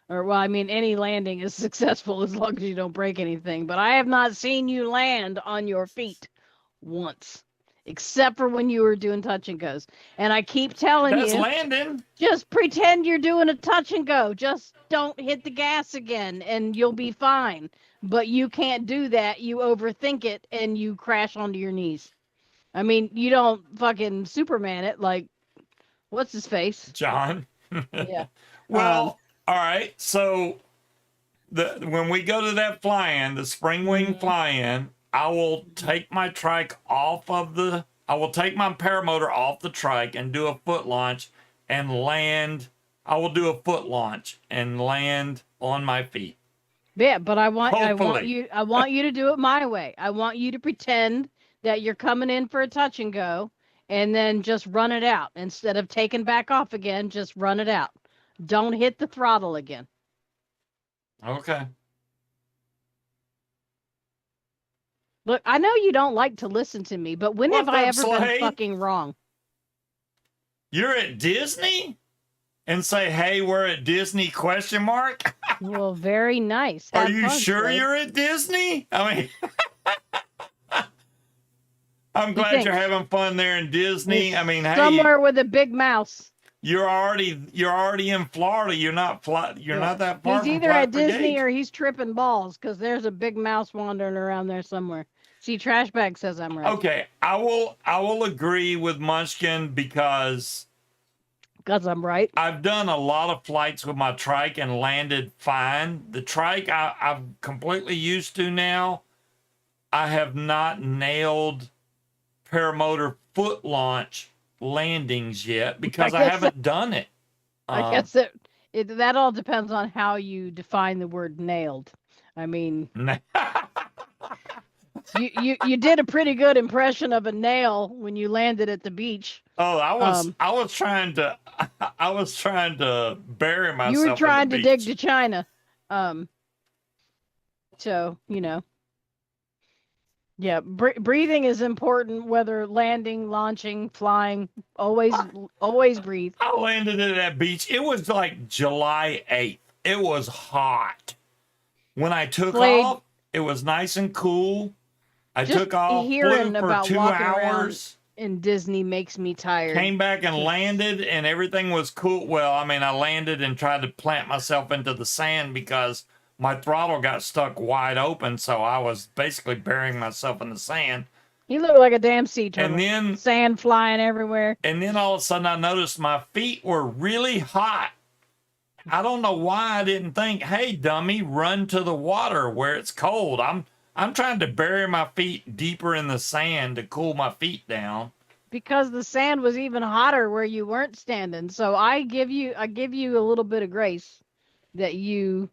Or, well, I mean, any landing is successful as long as you don't break anything. But I have not seen you land on your feet once, except for when you were doing touch and goes. And I keep telling you, landing. Just pretend you're doing a touch and go. Just don't hit the gas again, and you'll be fine. But you can't do that. You overthink it, and you crash onto your knees. I mean, you don't fucking Superman it like, what's his face? John. Yeah. Well, all right. So when we go to that fly-in, the spring wing fly-in, I will take my trike off of I will take my paramotor off the trike and do a foot launch and land. I will do a foot launch and land on my feet. Yeah, but I want you to do it my way. I want you to pretend that you're coming in for a touch and go, and then just run it out. Instead of taking back off again, just run it out. Don't hit the throttle again. Okay. Look, I know you don't like to listen to me, but when have I ever been fucking wrong? You're at Disney? And say, hey, we're at Disney, question mark? Well, very nice. Are you sure you're at Disney? I mean, I'm glad you're having fun there in Disney. I mean, somewhere with a big mouse. You're already in Florida. You're not that far. He's either at Disney or he's tripping balls, because there's a big mouse wandering around there somewhere. See, Trash Bag says I'm right. Okay, I will agree with Munchkin because I'm right. I've done a lot of flights with my trike and landed fine. The trike I'm completely used to now. I have not nailed paramotor foot launch landings yet because I haven't done it. I guess that all depends on how you define the word nailed. I mean, you did a pretty good impression of a nail when you landed at the beach. Oh, I was trying to bury myself. You were trying to dig to China. So, you know. Yeah, breathing is important, whether landing, launching, flying. Always breathe. I landed at that beach. It was like July 8th. It was hot. When I took off, it was nice and cool. I took off, flew for 2 hours. In Disney makes me tired. Came back and landed, and everything was cool. Well, I mean, I landed and tried to plant myself into the sand because my throttle got stuck wide open, so I was basically burying myself in the sand. You look like a damn sea turtle. And then sand flying everywhere. And then all of a sudden I noticed my feet were really hot. I don't know why I didn't think, hey, dummy, run to the water where it's cold. I'm trying to bury my feet deeper in the sand to cool my feet down. Because the sand was even hotter where you weren't standing. So I give you a little bit of grace that you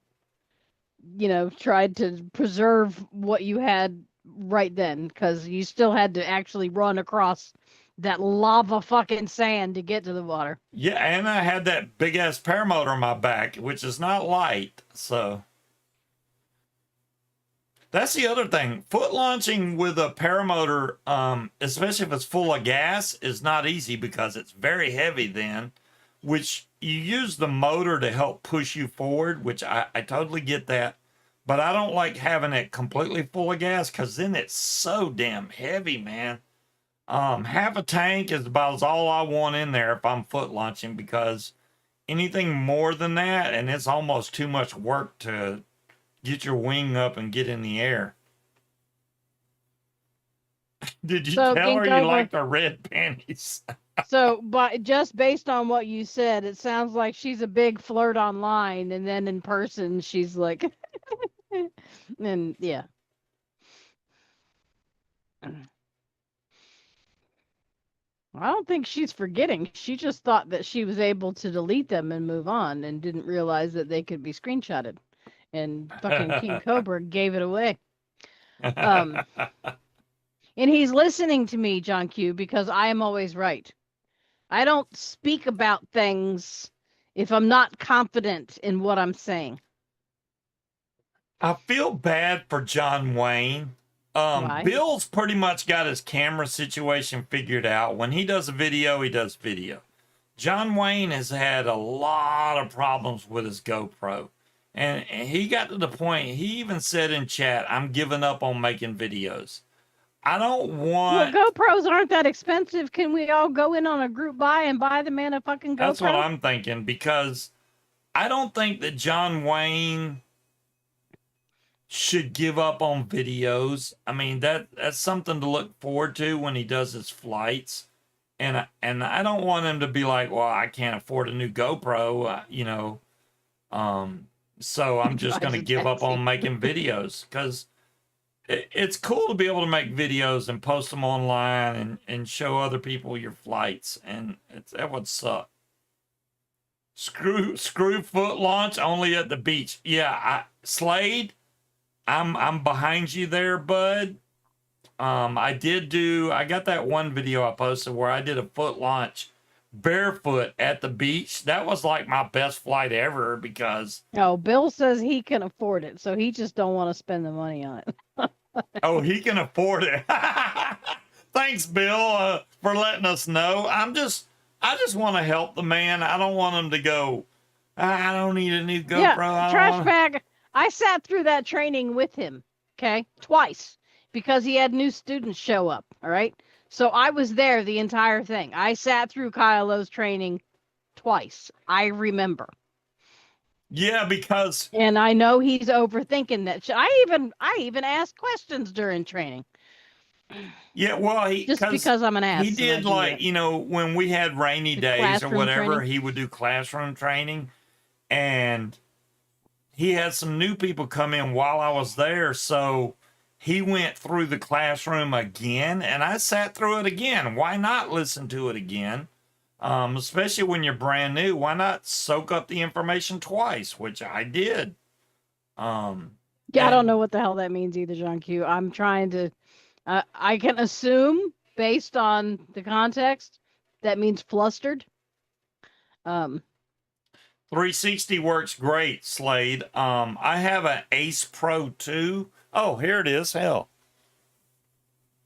tried to preserve what you had right then, because you still had to actually run across that lava fucking sand to get to the water. Yeah, and I had that big ass paramotor on my back, which is not light. So That's the other thing. Foot launching with a paramotor, especially if it's full of gas, is not easy because it's very heavy then, which you use the motor to help push you forward, which I totally get that. But I don't like having it completely full of gas because then it's so damn heavy, man. Half a tank is about all I want in there if I'm foot launching, because anything more than that, and it's almost too much work to get your wing up and get in the air. Did you So, tell her you Ginkgo, liked her red panties? so, but just based on what you said, it sounds like she's a big flirt online, and then in person, she's like, and yeah. I don't think she's forgetting. She just thought that she was able to delete them and move on, and didn't realize that they could be screenshotted. And fucking King Cobra gave it away. And he's listening to me, John Q, because I am always right. I don't speak about things if I'm not confident in what I'm saying. I feel bad for John Wayne. Why? Bill's pretty much got his camera situation figured out. When he does a video, he does video. John Wayne has had a lot of problems with his GoPro. And he got to the point, he even said in chat, I'm giving up on making videos. I don't want... Well, GoPros aren't that expensive. Can we all go in on a group buy and buy the man a fucking GoPro? That's what I'm thinking, because I don't think that John Wayne should give up on videos. I mean, that's something to look forward to when he does his flights. And I don't want him to be like, well, I can't afford a new GoPro, so I'm just going to give up on making videos, because it's cool to be able to make videos and post them online and show other people your flights, and that would suck. Screw foot launch only at the beach. Yeah, Slade, I'm behind you there, bud. I got that one video I posted where I did a foot launch barefoot at the beach. That was like my best flight ever, because Bill says he can afford it, so he just don't want to spend the money on it. oh, he can afford it. Thanks, Bill, for letting us know. I just want to help the man. I don't want him to go, I don't need a new GoPro. Yeah, trash bag. I sat through that training with him, okay, twice, because he had new students show up, all right? So I was there the entire thing. I sat through Kylo's training twice. I remember. Yeah, because... And I know he's overthinking that. I even asked questions during training. Yeah, well, just because I'm an ass. He did, like, when we had rainy days or whatever, training. he would do classroom training, and he had some new people come in while I was there, so he went through the classroom again, and I sat through it again. Why not listen to it again? Especially when you're brand new. Why not soak up the information twice, which I did. Yeah, I don't know what the hell that means either, John Q. I'm trying to... I can assume, based on the context, that means flustered. 360 works great, Slade. I have an Ace Pro 2. Oh, here it is. Hell.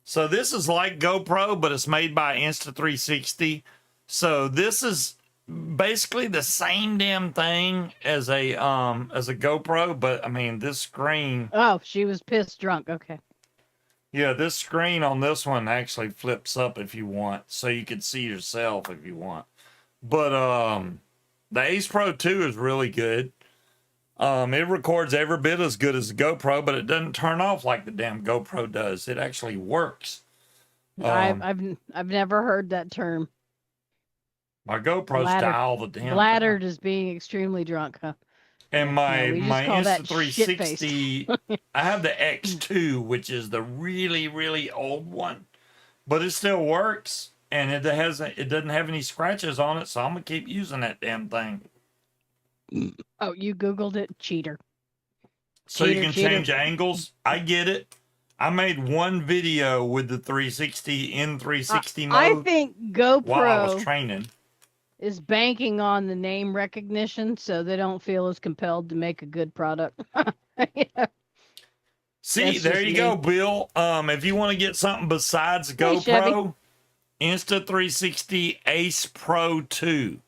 So this is like GoPro, but it's made by Insta360. So this is basically the same damn thing as a GoPro, but I mean, this screen... Oh, she was pissed drunk. Okay. Yeah, this screen on this one actually flips up if you want, so you can see yourself if you want. But the Ace Pro 2 is really good. It records every bit as good as the GoPro, but it doesn't turn off like the damn GoPro does. It actually works. I've never heard that term. My GoPro's dial the damn bladdered as being extremely drunk, huh? And my Insta360, I have the X2, which is the really, really old one, but it still works, and it doesn't have any scratches on it, so I'm gonna keep using that damn thing. Oh, you Googled it? Cheater. So you can change angles. I get it. I made one video with the 360 in 360 mode. I think GoPro while I was training is banking on the name recognition, so they don't feel as compelled to make a good product. Yeah. See, That's there just you me. go, Bill. If you want to get something besides Hey, Chevy. GoPro, Insta360 Ace Pro 2.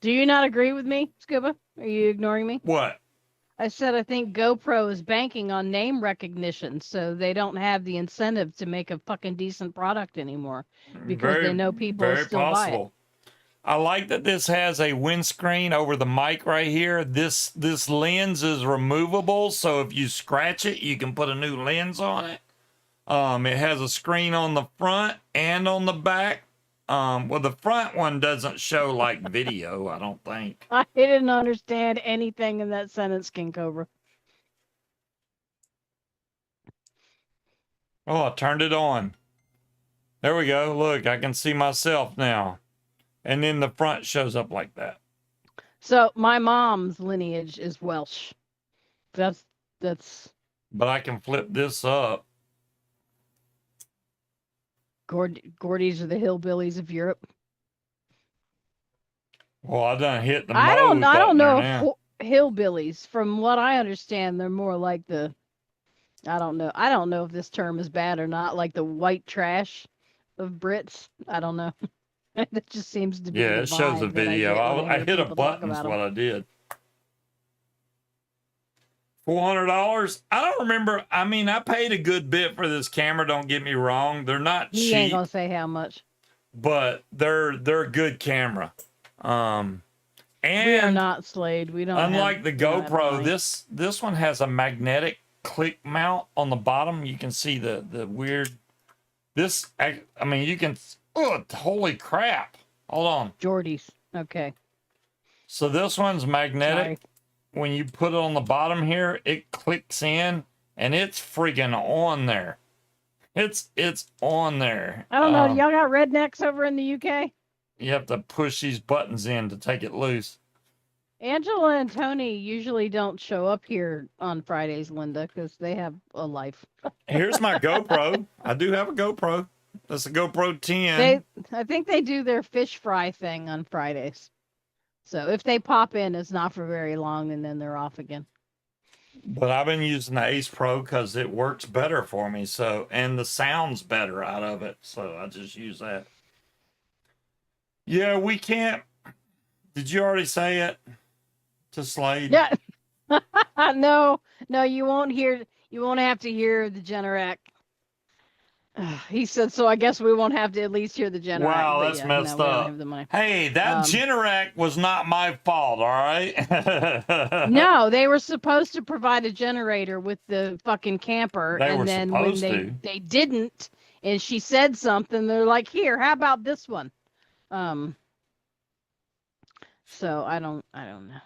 Do you not agree with me, Scuba? Are you ignoring me? What? I said I think GoPro is banking on name recognition, so they don't have the incentive to make a fucking decent product anymore because they Very, know people will very still buy it. possible. I like that this has a windscreen over the mic right here. This lens is removable, so if you scratch it, you can put a new lens on it. It has a screen on the front and on the back. Well, the front one doesn't show like video, I don't think. I didn't understand anything in that sentence, King Cobra. Oh, I turned it on. There we go. Look, I can see myself now. And then the front shows up like that. So my mom's lineage is Welsh. That's But I can flip this up. Gordies are the hillbillies of Europe. Well, I done hit the I mode don't button know there if hillbillies. From what I understand, they're more like the. I don't know. I don't know if this term is bad or not. Like the white trash of Brits. I don't know. That just seems to be. Yeah, the it shows the vibe that video. I I hear hit a people talk button is about what 'em. I did. $400? I don't remember. I mean, I paid a good bit for this camera. Don't get me wrong. They're not He ain't cheap, gonna say how much. but they're a good camera. We are And not Slade. We don't. unlike the we don't have GoPro, money. this one has a magnetic click mount on the bottom. You can see the weird. This, I mean, you can. Oh, holy crap! Hold on. Geordies. Okay. So this one's magnetic. Sorry. When you put it on the bottom here, it clicks in, and it's freaking on there. It's on there. I don't know. Y'all got rednecks over in the UK? You have to push these buttons in to take it loose. Angela and Tony usually don't show up here on Fridays, Linda, because they have a life. Here's my GoPro. I do have a GoPro. That's a GoPro 10. I think they do their fish fry thing on Fridays. So if they pop in, it's not for very long, and then they're off again. But I've been using the Ace Pro because it works better for me. So, and the sound's better out of it. So I just use that. Yeah, we can't. Did you already say it to Slade? Yeah. No, you won't hear. You won't have to hear the Generac. He said, so I guess we won't have to at least hear the Generac. Wow, but that's yeah, messed no, we don't up. have the money. Hey, that Generac was not my fault, all right? No, they were supposed to provide a generator with the fucking camper, They were and then when supposed to. they didn't, and she said something, they're like, "Here, how about this one?" So I don't know.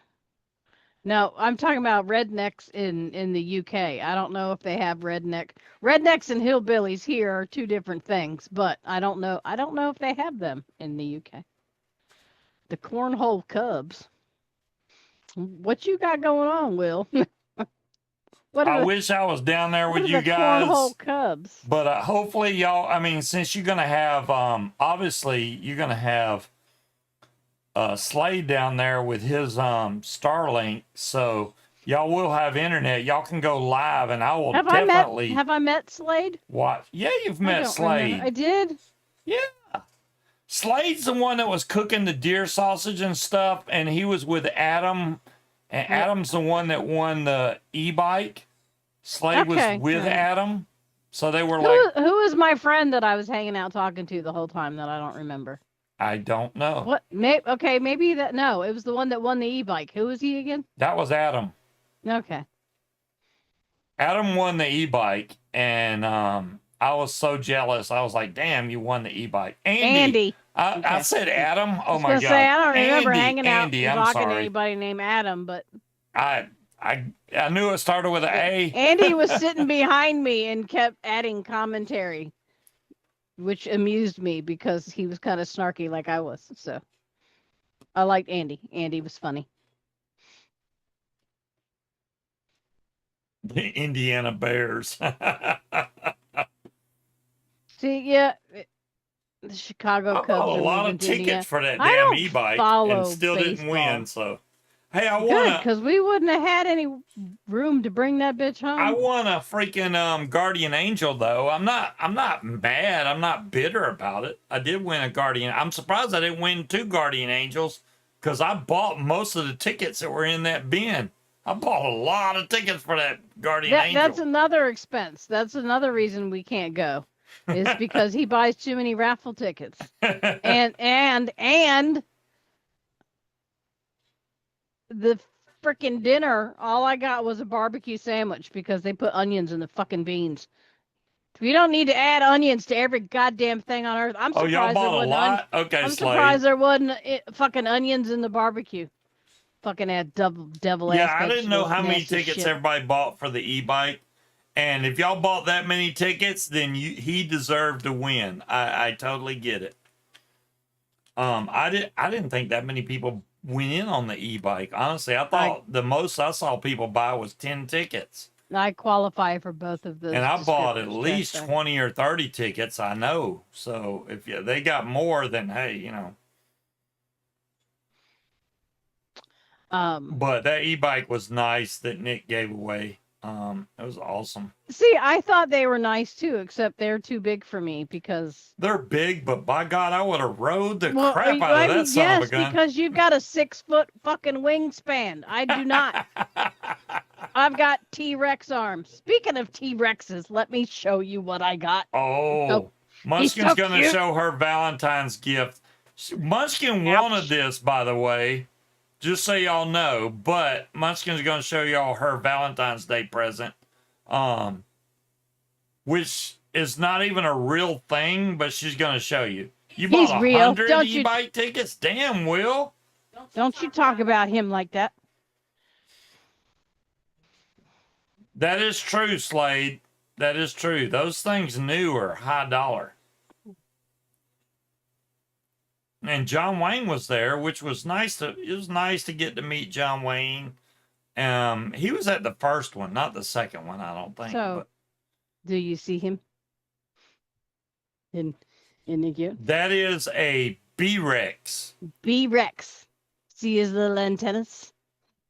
No, I'm talking about rednecks in the UK. I don't know if they have rednecks and hillbillies here are two different things, but I don't know if they have them in the UK. The cornhole Cubs. What you got going on, Will? I wish I was down there with what are you the guys. Cornhole Cubs. But hopefully y'all, I mean, since you're going to have, obviously you're going to have Slade down there with his Starlink. So y'all will have internet. Y'all can go live and I will definitely. Have I met Slade? Watch. Yeah, you've met Slade. Remember. I did? Yeah. Slade's the one that was cooking the deer sausage and stuff, and he was with Adam. And Adam's the one that won the e-bike. Slade was with Adam. So they were who is my friend that I was hanging out talking to the whole time that I don't remember? I don't know. What? Maybe that. No, it was the one that won the e-bike. Who was he again? That was Adam. Okay. Adam won the e-bike, and I was so jealous. I was like, "Damn, you won the e-bike." Andy. I said Adam. Oh my god. I don't remember hanging out Andy, and I'm talking to sorry. anybody named Adam, but I knew it started with an A. Andy was sitting behind me and kept adding commentary, which amused me because he was kind of snarky like I was. So I liked Andy. Andy was funny. The Indiana Bears. See, yeah, the Chicago Cubs. I bought a lot of tickets for that damn e-bike and still didn't win. So Hey, Good, because we wouldn't have had any room to bring that bitch home. I want a freaking Guardian Angel though. I'm not mad. I'm not bitter about it. I did win a Guardian. I'm surprised I didn't win 2 Guardian Angels because I bought most of the tickets that were in that bin. I bought a lot of tickets for that Guardian Angel. That's another expense. That's another reason we can't go. Is because he buys too many raffle tickets. and the freaking dinner, all I got was a barbecue sandwich because they put onions in the fucking beans. We don't need to add onions to every goddamn thing on earth. I'm surprised y'all bought a lot? Okay, I'm Slade. surprised there wasn't fucking onions in the barbecue. Fucking add devil ass. Yeah, I didn't know how many tickets everybody bought for the e-bike. And if y'all bought that many tickets, then he deserved to win. I totally get it. I didn't think that many people went in on the e-bike. Honestly, I thought the most I saw people buy was 10 tickets. I qualify for both of those. And I bought at least 20 or 30 tickets, I know. So if they got more, then hey, you know. But that e-bike was nice that Nick gave away. It was awesome. See, I thought they were nice too, except they're too big for me because they're big. But by God, I would have rode the crap out of that son of a gun. Yes, because you've got a 6-foot fucking wingspan. I do not. I've got T-Rex arms. Speaking of T-Rexes, let me show you what I got. Oh, Munchkin's gonna show her Valentine's gift. Munchkin wanted this, by the way. Just so y'all know, but Munchkin's going to show y'all her Valentine's Day present, which is not even a real thing, but she's going to show you. You bought 100 e-bike tickets? Damn, Will. Don't you talk about him like that. That is true, Slade. That is true. Those things new are high dollar. And John Wayne was there, which was nice it was nice to get to meet John Wayne. He was at the first one, not the second one, I don't think. So, do you see him in the gear? That is a B-Rex. B-Rex. See his little antennas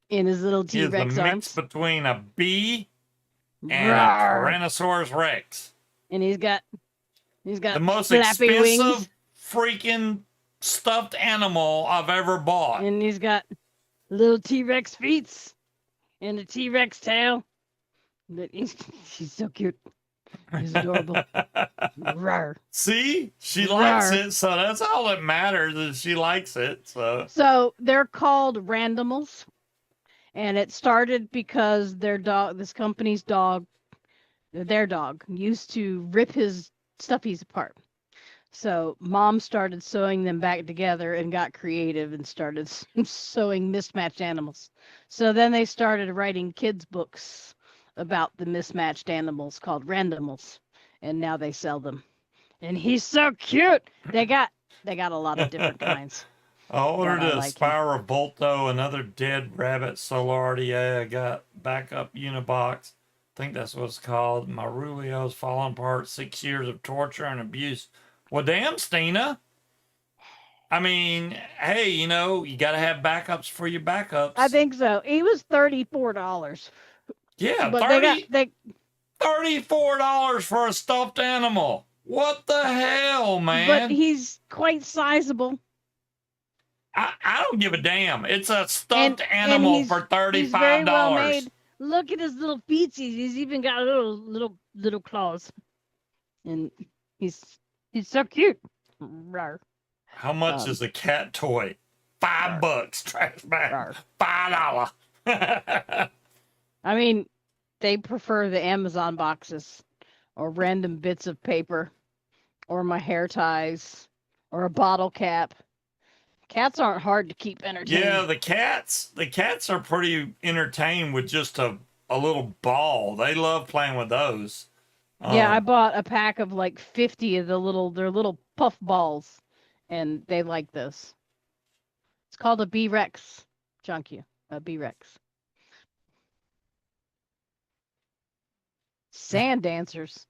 in his little T-Rex arms? He's a mix between a bee and a Tyrannosaurus Rex. And he's got the most expensive wings. Freaking stuffed animal I've ever bought. And he's got little T-Rex feet and a T-Rex tail. He's so cute. He's adorable. Rawr. See? She likes it, so that's all that matters is she likes it. So they're called Randomals. And it started because this company's dog, their dog, used to rip his stuffies apart. So Mom started sewing them back together and got creative and started sewing mismatched animals. So then they started writing kids' books about the mismatched animals called Randomals, and now they sell them. And he's so cute. They got a lot of different kinds. I ordered a Spyro Volto, another dead rabbit Solar RDA. I got backup Unibox. I think that's what it's called. My Rulio's falling apart. 6 years of torture and abuse. Well, damn, Stina. I mean, hey, you know, you got to have backups for your backups. I think so. He was $34. Yeah, but $34 for a stuffed animal. What the hell, man? But he's quite sizable. I don't give a damn. It's a stuffed animal for $35. He's very well made. Look at his little feetsies. He's even got little claws. And he's so cute. Rawr. How much is a cat toy? $5, trash bag. $5. I mean, they prefer the Amazon boxes or random bits of paper or my hair ties or a bottle cap. Cats aren't hard to keep entertained. Yeah, the cats are pretty entertained with just a little ball. They love playing with those. Yeah, I bought a pack of like 50 of their little puff balls, and they like this. It's called a B-Rex, Junkie, a B-Rex. Sand dancers.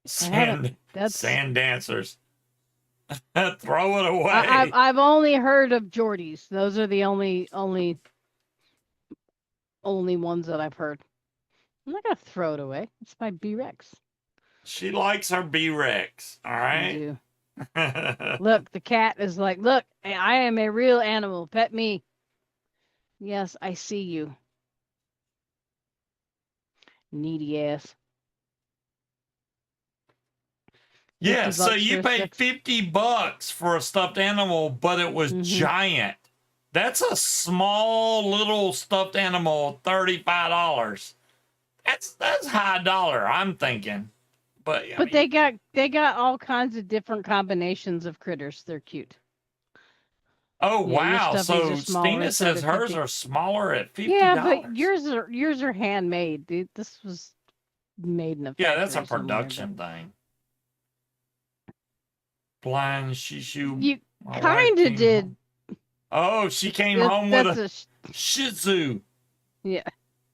Sand dancers. Throw it away. I've only heard of Geordies. Those are the only only ones that I've heard. I'm not gonna throw it away. It's my B-Rex. She likes her B-Rex. All I right. do. Look, the cat is like, look, I am a real animal. Pet me. Yes, I see you. Needy ass. Yeah, so $50 you for a paid six. $50 for a stuffed animal, but it was giant. That's a small little stuffed animal, $35. That's high dollar, I'm thinking. But I But mean, they got all kinds of different combinations of critters. They're cute. oh Yeah, your wow. stuffies are So smaller, Stina so says they're hers comfy. are smaller at Yeah, but $50. yours are handmade, dude. This was made in a Yeah, that's a factory somewhere, but production thing. Blind Shishu. you My wife kind of came did. home. Oh, she came home with That's a a Shih Tzu. yeah.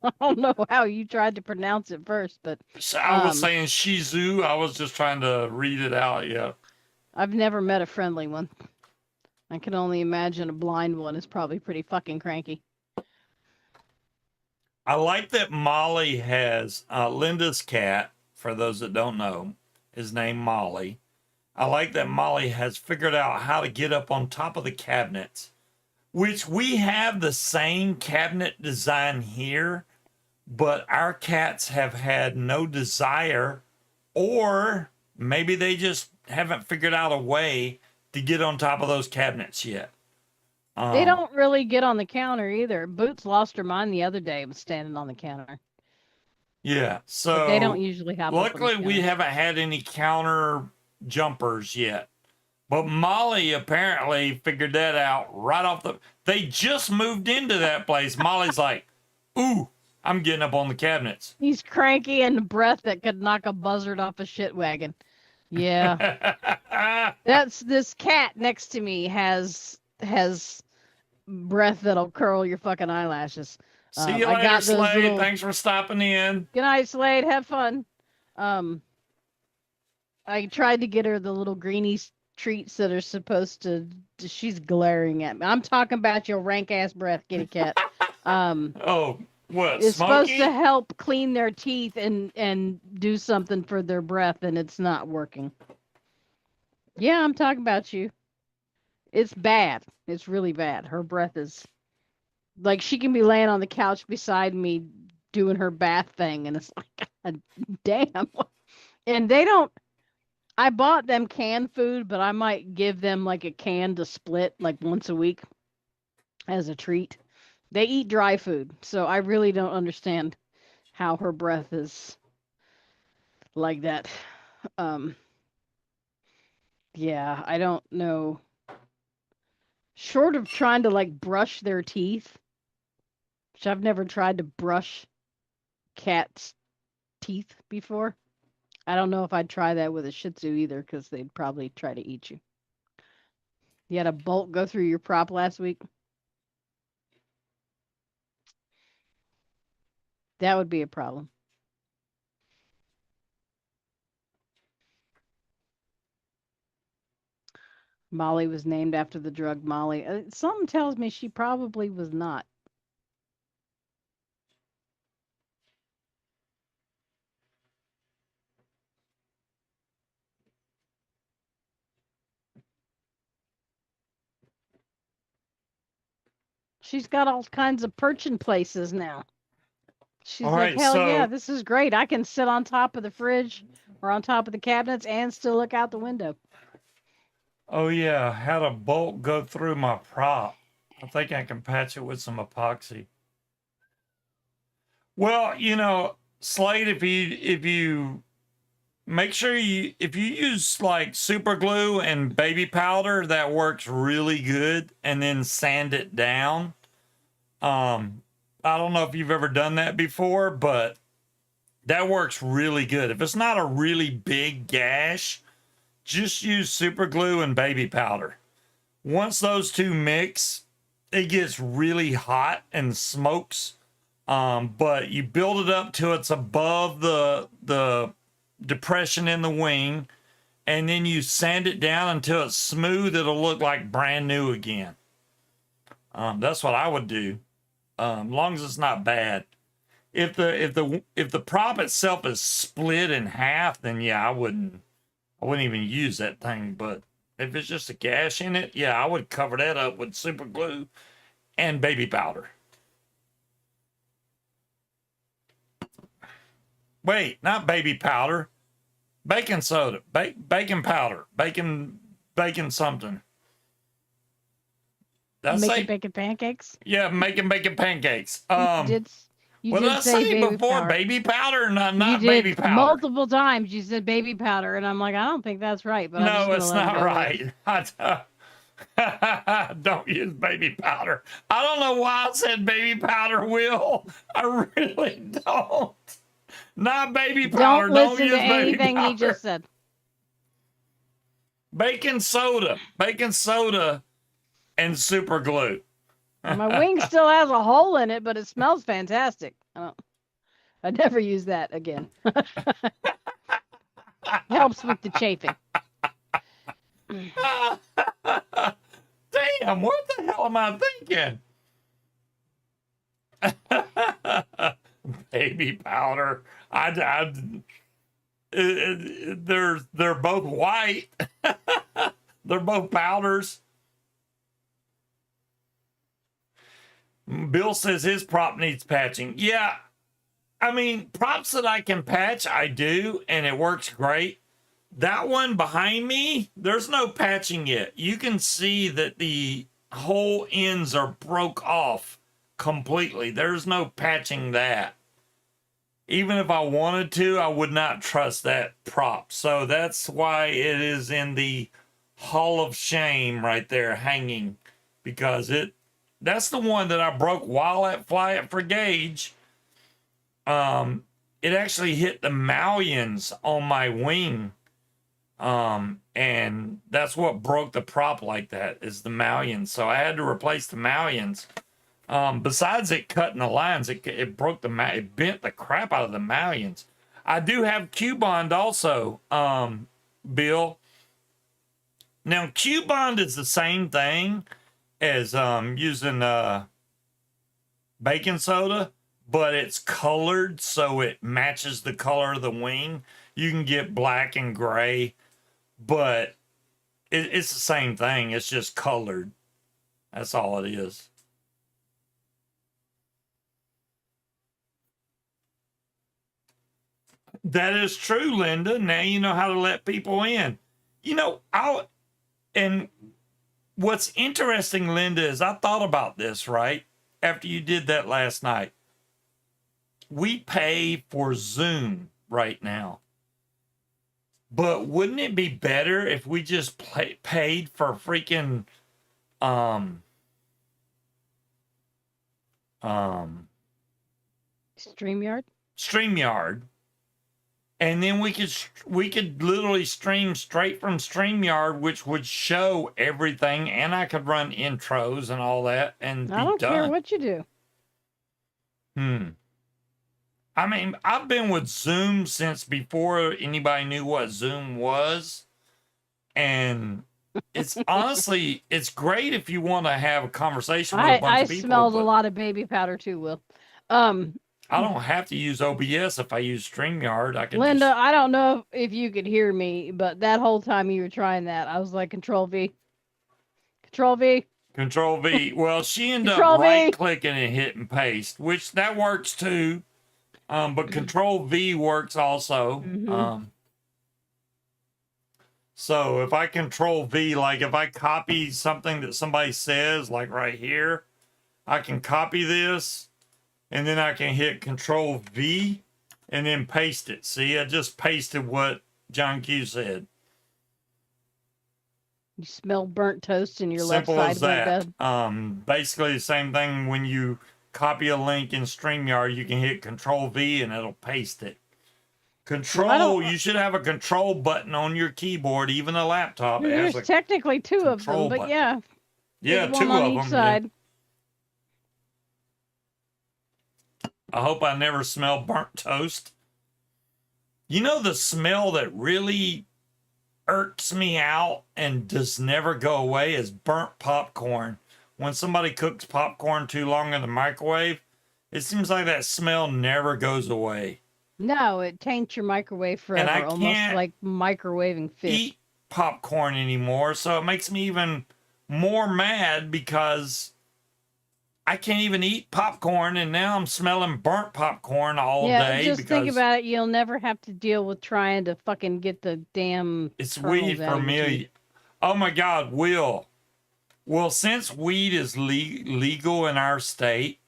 I don't know how you tried to pronounce it first, but So I was saying Shih Tzu. I was just trying to read it out. Yeah. I've never met a friendly one. I can only imagine a blind one is probably pretty fucking cranky. I like that Molly has Linda's cat. For those that don't know, is named Molly. I like that Molly has figured out how to get up on top of the cabinets, which we have the same cabinet design here, but our cats have had no desire, or maybe they just haven't figured out a way to get on top of those cabinets yet. They don't really get on the counter either. Boots lost her mind the other day, was standing on the counter. Yeah, But they don't so usually hop up on the luckily we counter. haven't had any counter jumpers yet. But Molly apparently figured that out right off the. They just moved into that place. Molly's like, "Ooh, I'm getting up on the cabinets." He's cranky and breath that could knock a buzzard off a shit wagon. Yeah. That's this cat next to me has breath that'll curl your fucking eyelashes. See you I later, got those Slade. little. Thanks for stopping in. Good night, Slade. Have fun. I tried to get her the little greenie treats that are supposed to. She's glaring at me. I'm talking about your rank ass breath, kitty cat. Oh, what? It's Smokey? supposed to help clean their teeth and do something for their breath, and it's not working. Yeah, I'm talking about you. It's bad. It's really bad. Her breath is like she can be laying on the couch beside me doing her bath thing, and it's like, God damn. And they don't. I bought them canned food, but I might give them like a can to split like once a week as a treat. They eat dry food, so I really don't understand how her breath is like that. Um, yeah, I don't know. Short of trying to like brush their teeth, which I've never tried to brush cats' teeth before. I don't know if I'd try that with a Shih Tzu either, because they'd probably try to eat you. You had a bolt go through your prop last week. That would be a problem. Molly was named after the drug Molly. Something tells me she probably was not. She's got all kinds of perching places now. She's All like, right, hell yeah, so this is great. I can sit on top of the fridge or on top of the cabinets and still look out the window. oh yeah, had a bolt go through my prop. I think I can patch it with some epoxy. Well, Slade, if you make sure if you use like super glue and baby powder, that works really good, and then sand it down. I don't know if you've ever done that before, but that works really good. If it's not a really big gash, just use super glue and baby powder. Once those two mix, it gets really hot and smokes. But you build it up till it's above the depression in the wing, and then you sand it down until it's smooth. It'll look like brand new again. That's what I would do. long as it's not bad. If the prop itself is split in half, then yeah, I wouldn't even use that thing. But if it's just a gash in it, yeah, I would cover that up with super glue and baby powder. Wait, not baby powder. Baking soda, baking powder, baking something. That's Bacon pancakes. Yeah, making pancakes. You did What did I say before? powder. Baby powder? Not you did baby powder. Multiple times you said baby powder, and I'm like, I don't think that's right. But No, it's not right. Don't use baby powder. I don't know why I said baby powder, Will. I really don't. Not baby powder. Don't listen use to baby anything powder. he just said. Baking soda, and super glue. My wing still has a hole in it, but it smells fantastic. I'd never use that again. Helps with the chafing. Damn, what the hell am I thinking? Baby powder. They're both white. They're both powders. Bill says his prop needs patching. Yeah, I mean, props that I can patch, I do, and it works great. That one behind me, there's no patching yet. You can see that the whole ends are broke off completely. There's no patching that. Even if I wanted to, I would not trust that prop. So that's why it is in the Hall of Shame right there hanging, because that's the one that I broke while at Fly It for Gauge. It actually hit the mullions on my wing. And that's what broke the prop like that, is the mullions. So I had to replace the mullions. Besides it cutting the lines, it broke it bent the crap out of the mullions. I do have Q-Bond also, Bill. Now, Q-Bond is the same thing as using baking soda, but it's colored so it matches the color of the wing. You can get black and gray, but it's the same thing. It's just colored. That's all it is. That is true, Linda. Now you know how to let people in. You know, and what's interesting, Linda, is I thought about this, right? After you did that last night. We pay for Zoom right now. But wouldn't it be better if we just paid for freaking StreamYard? And then we could literally stream straight from StreamYard, which would show everything, and I could run intros and all that, and be done. I don't care what you do. I mean, I've been with Zoom since before anybody knew what Zoom was, and it's honestly, it's great if you want to have a conversation with a bunch of people. I smelled a lot of baby powder too, Will. I don't have to use OBS if I use StreamYard. I can. Linda, I don't know if you could hear me, but that whole time you were trying that, I was like, Control V. Control V. Control V. Well, she ended up right-clicking and hitting paste, which that works too. But Control V works also. So if I Control V, like if I copy something that somebody says, like right here, I can copy this. And then I can hit Control V and then paste it. See, I just pasted what John Q said. You smell burnt toast in your Simple left side as of that. Basically the same thing when you copy a link in StreamYard, you can hit Control V and it'll paste it. You should have a control button on your keyboard, even a laptop. There's technically two of them, but yeah. Yeah, two of on each side. Yeah. I hope I never smell burnt toast. You know the smell that really irks me out and does never go away is burnt popcorn. when somebody cooks popcorn too long in the microwave, it seems like that smell never goes away. No, it taints your microwave And I forever, almost can't like microwaving fish. eat popcorn anymore, so it makes me even more mad because I can't even eat popcorn, and now I'm smelling burnt popcorn all Yeah, day just think because about it. You'll never have to deal with trying to fucking get the damn it's kernels weed out for of your teeth. me. Oh my God, Will. Well, since weed is legal in our state,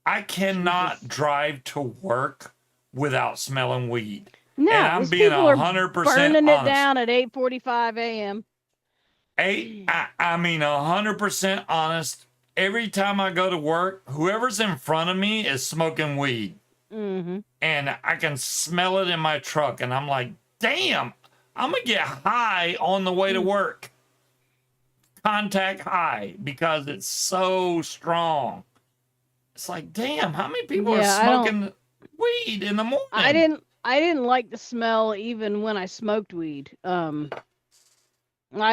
I cannot Jesus. drive to work without smelling weed. And No, I'm those being people are 100% burning it honest. down at 8:45 a.m. I mean 100% honest. Every time I go to work, whoever's in front of me is smoking weed. Mm-hmm. And I can smell it in my truck. And I'm like, damn, I'm going to get high on the way to work. Contact high because it's so strong. It's like, damn, how many people are Yeah, smoking weed in the morning? I didn't like the smell even when I smoked weed. I'd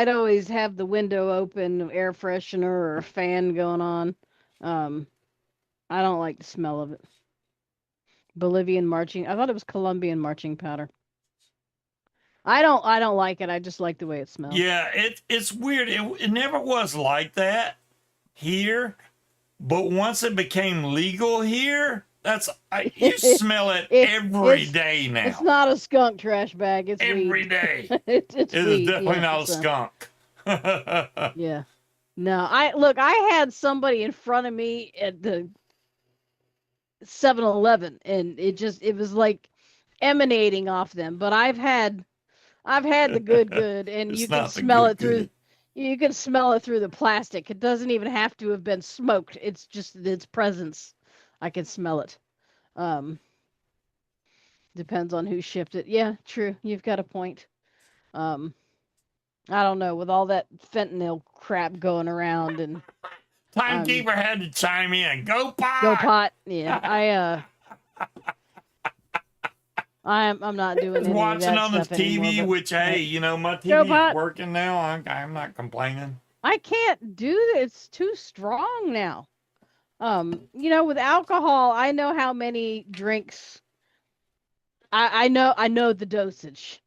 always have the window open, air freshener or a fan going on. I don't like the smell of it. Bolivian marching. I thought it was Colombian marching powder. I don't like it. I just like the way it smells. Yeah, it's weird. It never was like that here, but once it became legal here, you smell it every day now. It's not a skunk trash bag. It's Every weed. day. It's It is weed. definitely Yeah, not a skunk. yeah. No, I had somebody in front of me at the 7-Eleven, and it was like emanating off them. But I've had the good, and It's you can not the smell good it through. good. You can smell it through the plastic. It doesn't even have to have been smoked. It's just its presence. I can smell it. Um, Depends on who shipped it. Yeah, true. You've got a point. Um, I don't know, with all that fentanyl crap going around and Timekeeper had to chime in. Go pot. go pot. Yeah, I'm not doing any of Watching that on the stuff anymore. TV, But which hey, you know my go TV's pot. working now. I'm not complaining. I can't do it. It's too strong now. With alcohol, I know how many drinks. I know the dosage.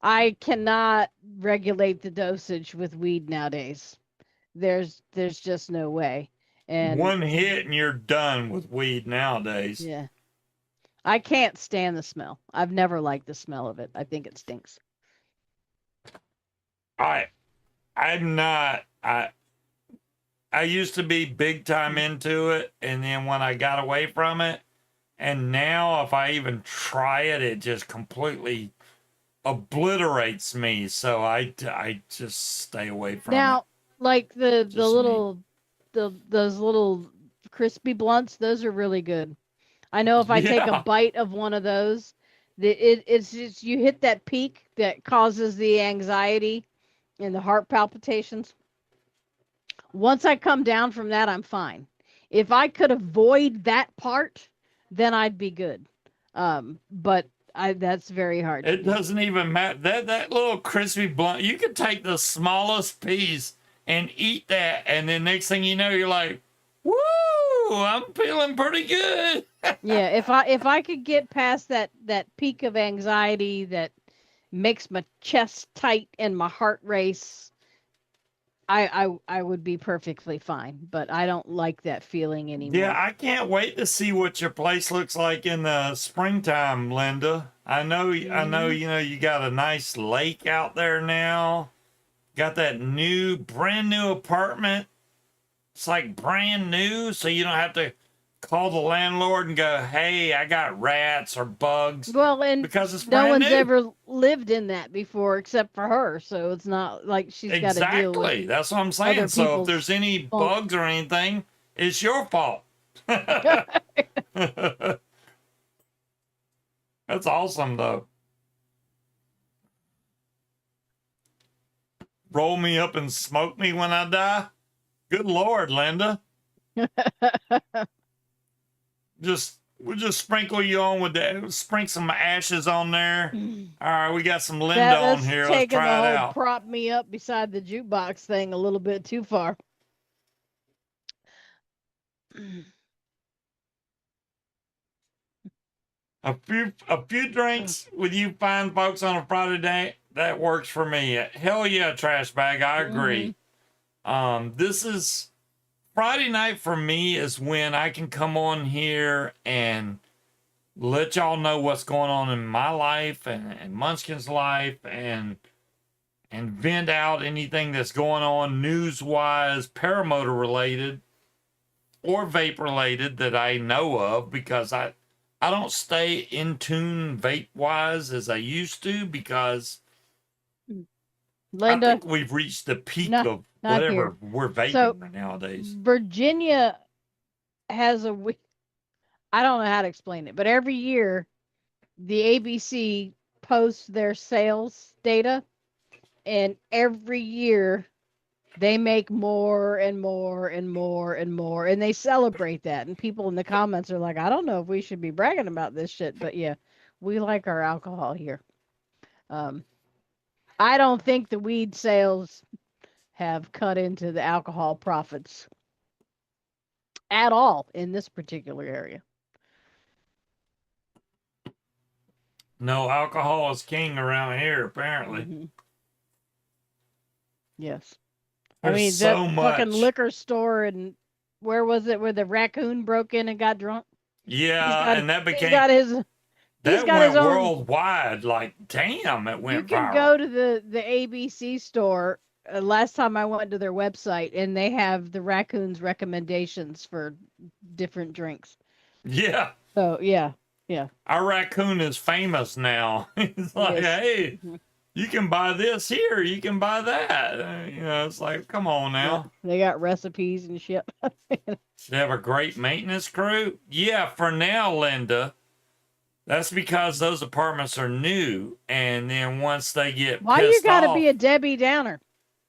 I cannot regulate the dosage with weed nowadays. There's just no way. And One hit and you're done with weed nowadays. yeah, I can't stand the smell. I've never liked the smell of it. I think it stinks. I'm not. I used to be big time into it, and then when I got away from it, and now if I even try it, it just completely obliterates me. So I just stay away from it. Now, like the Just little those little crispy blunts, those are really good. I know if I take a Yeah. bite of one of those, it's just you hit that peak that causes the anxiety and the heart palpitations. Once I come down from that, I'm fine. If I could avoid that part, then I'd be good. But that's very hard to It do. doesn't even matter. That little crispy blunt, you could take the smallest piece and eat that, and then next thing you know, you're like, "Woo! I'm feeling pretty good." Yeah, if I could get past that peak of anxiety that makes my chest tight and my heart race, I would be perfectly fine. But I don't like that feeling anymore. Yeah, I can't wait to see what your place looks like in the springtime, Linda. I know, you got a nice lake out there now. Got that brand new apartment. It's like brand new, so you don't have to call the landlord and go, "Hey, I got rats or bugs," Well, and because it's no brand one's new. ever lived in that before except for her, so it's not like she's got to deal with. Exactly. That's what I'm saying. other So if people's there's any funk. bugs or anything, it's your fault. That's awesome, though. Roll me up and smoke me when I die? Good Lord, Linda. We'll just sprinkle you on with that. Sprinkle some ashes on there. All right, we got some Linda on That's here. Let's taking try the it whole out. prop me up beside the jukebox thing a little bit too far. A few drinks with you fine folks on a Friday night, that works for me. Hell yeah, trash bag. I agree. This is Friday night for me is when I can come on here and let y'all know what's going on in my life and Munchkin's life and vent out anything that's going on news wise, paramotor related, or vape related that I know of, because I don't stay in tune vape wise as I used to, because Linda, I think we've reached the peak of not whatever here. we're vaping So, nowadays. Virginia has I don't know how to explain it, but every year the ABC posts their sales data, and every year they make more and more and more and more, and they celebrate that. And people in the comments are like, I don't know if we should be bragging about this shit, but yeah, we like our alcohol here. I don't think the weed sales have cut into the alcohol profits at all in this particular area. No, alcohol is king around here, apparently. Yes. There's I mean, so that much. fucking liquor store, and where was it where the raccoon broke in and got drunk? Yeah, and that became He's got his own worldwide. Like, damn, it went You can viral. go to the ABC store. Last time I went to their website, and they have the raccoon's recommendations for different drinks. Yeah. So yeah. Our raccoon is famous now. It's like, hey, you can buy this here, you can buy that. It's like, come on now. Yeah, they got recipes and shit. They have a great maintenance crew. Yeah, for now, Linda. That's because those apartments are new, and then once they get Why pissed you gotta off, be a Debbie Downer?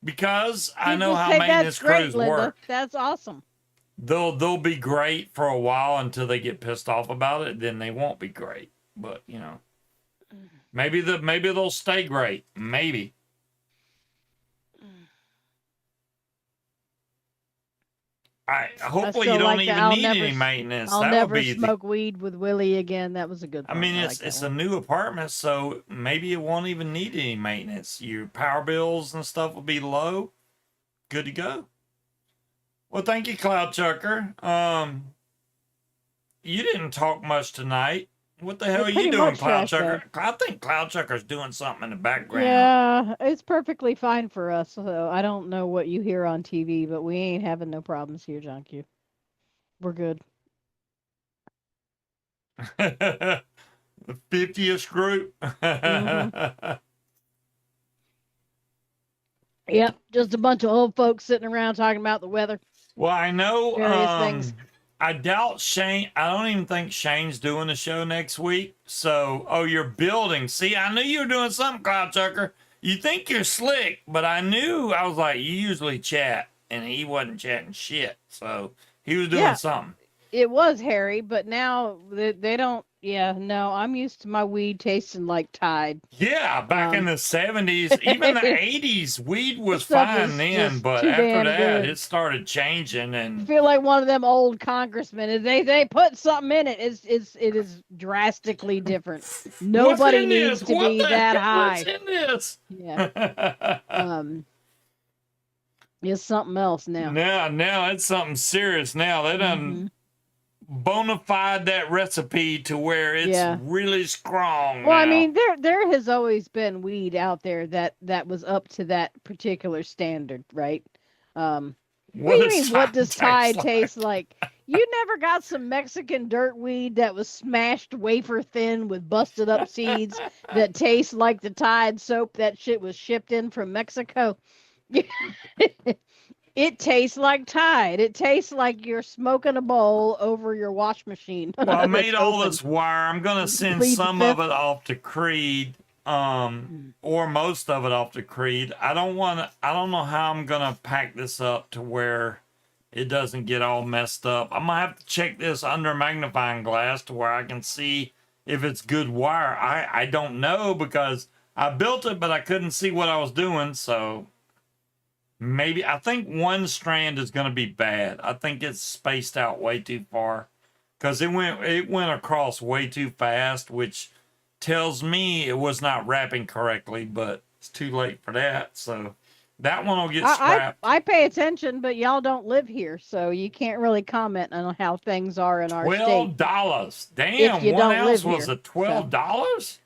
because I You know just how say, maintenance that's great, crews Linda. work. That's awesome. They'll be great for a while until they get pissed off about it. Then they won't be great. But maybe they'll stay great. Maybe. Hopefully you don't even need any maintenance. I'll That never would be smoke weed with Willie again. That was a good I point. mean, it's a new apartment, so maybe it won't even need any maintenance. Your power bills and stuff will be low. Good to go. Well, thank you, Cloud Chucker. You didn't talk much tonight. What the hell are you doing, Cloud Chucker? I think Cloud Chucker's doing something in the background. Yeah, it's perfectly fine for us. So I don't know what you hear on TV, but we ain't having no problems here, John Q. We're good. The 50th group. Yep, just a bunch of old folks sitting around talking about the weather. Well, I know various things. I doubt Shane. I don't even think Shane's doing the show next week. So, you're building. See, I knew you were doing something, Cloud Chucker. You think you're slick, but I was like, you usually chat, and he wasn't chatting shit. So he was doing something. It was Harry, but now they don't. Yeah, no, I'm used to my weed tasting like Tide. Yeah, back in the 70s, even the 80s, weed was fine then, but after that, it started changing. And I feel like one of them old congressmen. If they put something in it, it is drastically different. Nobody needs to be that high. What's in this? Yeah. It's something else now. Now it's something serious. Now they done bona fide that recipe to where it's really strong. Well, I mean, there has always been weed out there that was up to that particular standard, right? What do you mean? What does Tide taste like? You never got some Mexican dirt weed that was smashed wafer thin with busted up seeds that tastes like the Tide soap that shit was shipped in from Mexico? It tastes like Tide. It tastes like you're smoking a bowl over your wash machine. Well, I made all this wire. I'm gonna send some of it off to Creed, or most of it off to Creed. I don't know how I'm gonna pack this up to where it doesn't get all messed up. I'm gonna have to check this under a magnifying glass to where I can see if it's good wire. I don't know, because I built it, but I couldn't see what I was doing, so Maybe I think one strand is going to be bad. I think it's spaced out way too far because it went across way too fast, which tells me it was not wrapping correctly. But it's too late for that, so that one will get scrapped. I pay attention, but y'all don't live here, so you can't really comment on how things are in our state. $12. If Damn, you one don't ounce live was here, a $12.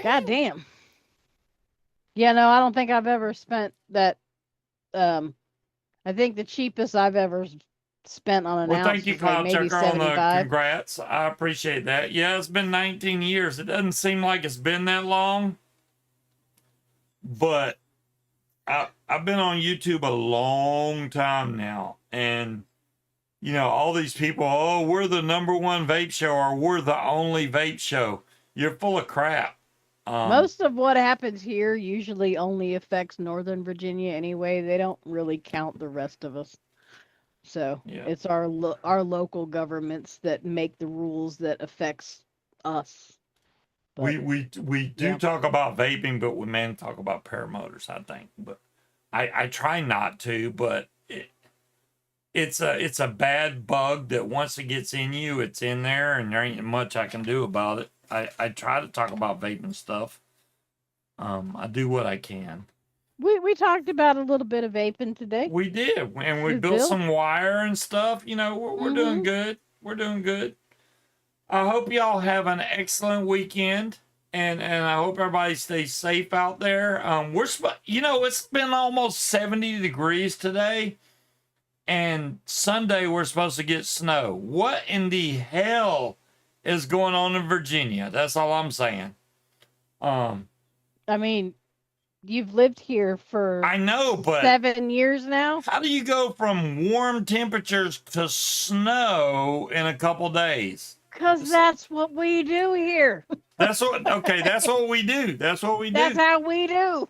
God damn. Yeah, no, I don't think I've ever spent that. I think the cheapest I've ever spent on an Well, ounce thank you, was like Cloud maybe Checker, on the 75. congrats. I appreciate that. Yeah, it's been 19 years. It doesn't seem like it's been that long, but I've been on YouTube a long time now, and you know, all these people, oh, we're the #1 vape show, or we're the only vape show. You're full of crap. Most of what happens here usually only affects Northern Virginia anyway. They don't really count the rest of us. So Yeah. it's our local governments that make the rules that affects us. But, we do talk about vaping, but we mainly talk about paramotors, I think. But I try not to, but it's a bad bug that once it gets in you, it's in there, and there ain't much I can do about it. I try to talk about vaping stuff. I do what I can. we talked about a little bit of vaping today. We did, and we With built Bill. some wire and stuff. You know, we're doing good. We're doing good. I hope y'all have an excellent weekend, and I hope everybody stays safe out there. You know, it's been almost 70 degrees today, and Sunday we're supposed to get snow. What in the hell is going on in Virginia? That's all I'm saying. I mean, you've lived here for I know, but 7 years now. how do you go from warm temperatures to snow in a couple days? Because that's what we do here. That's what we do. That's what we do. That's how we do.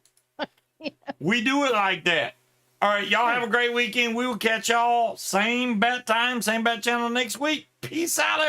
We do it like that. All right, y'all have a great weekend. We will catch y'all same bat time, same bat channel next week. Peace out,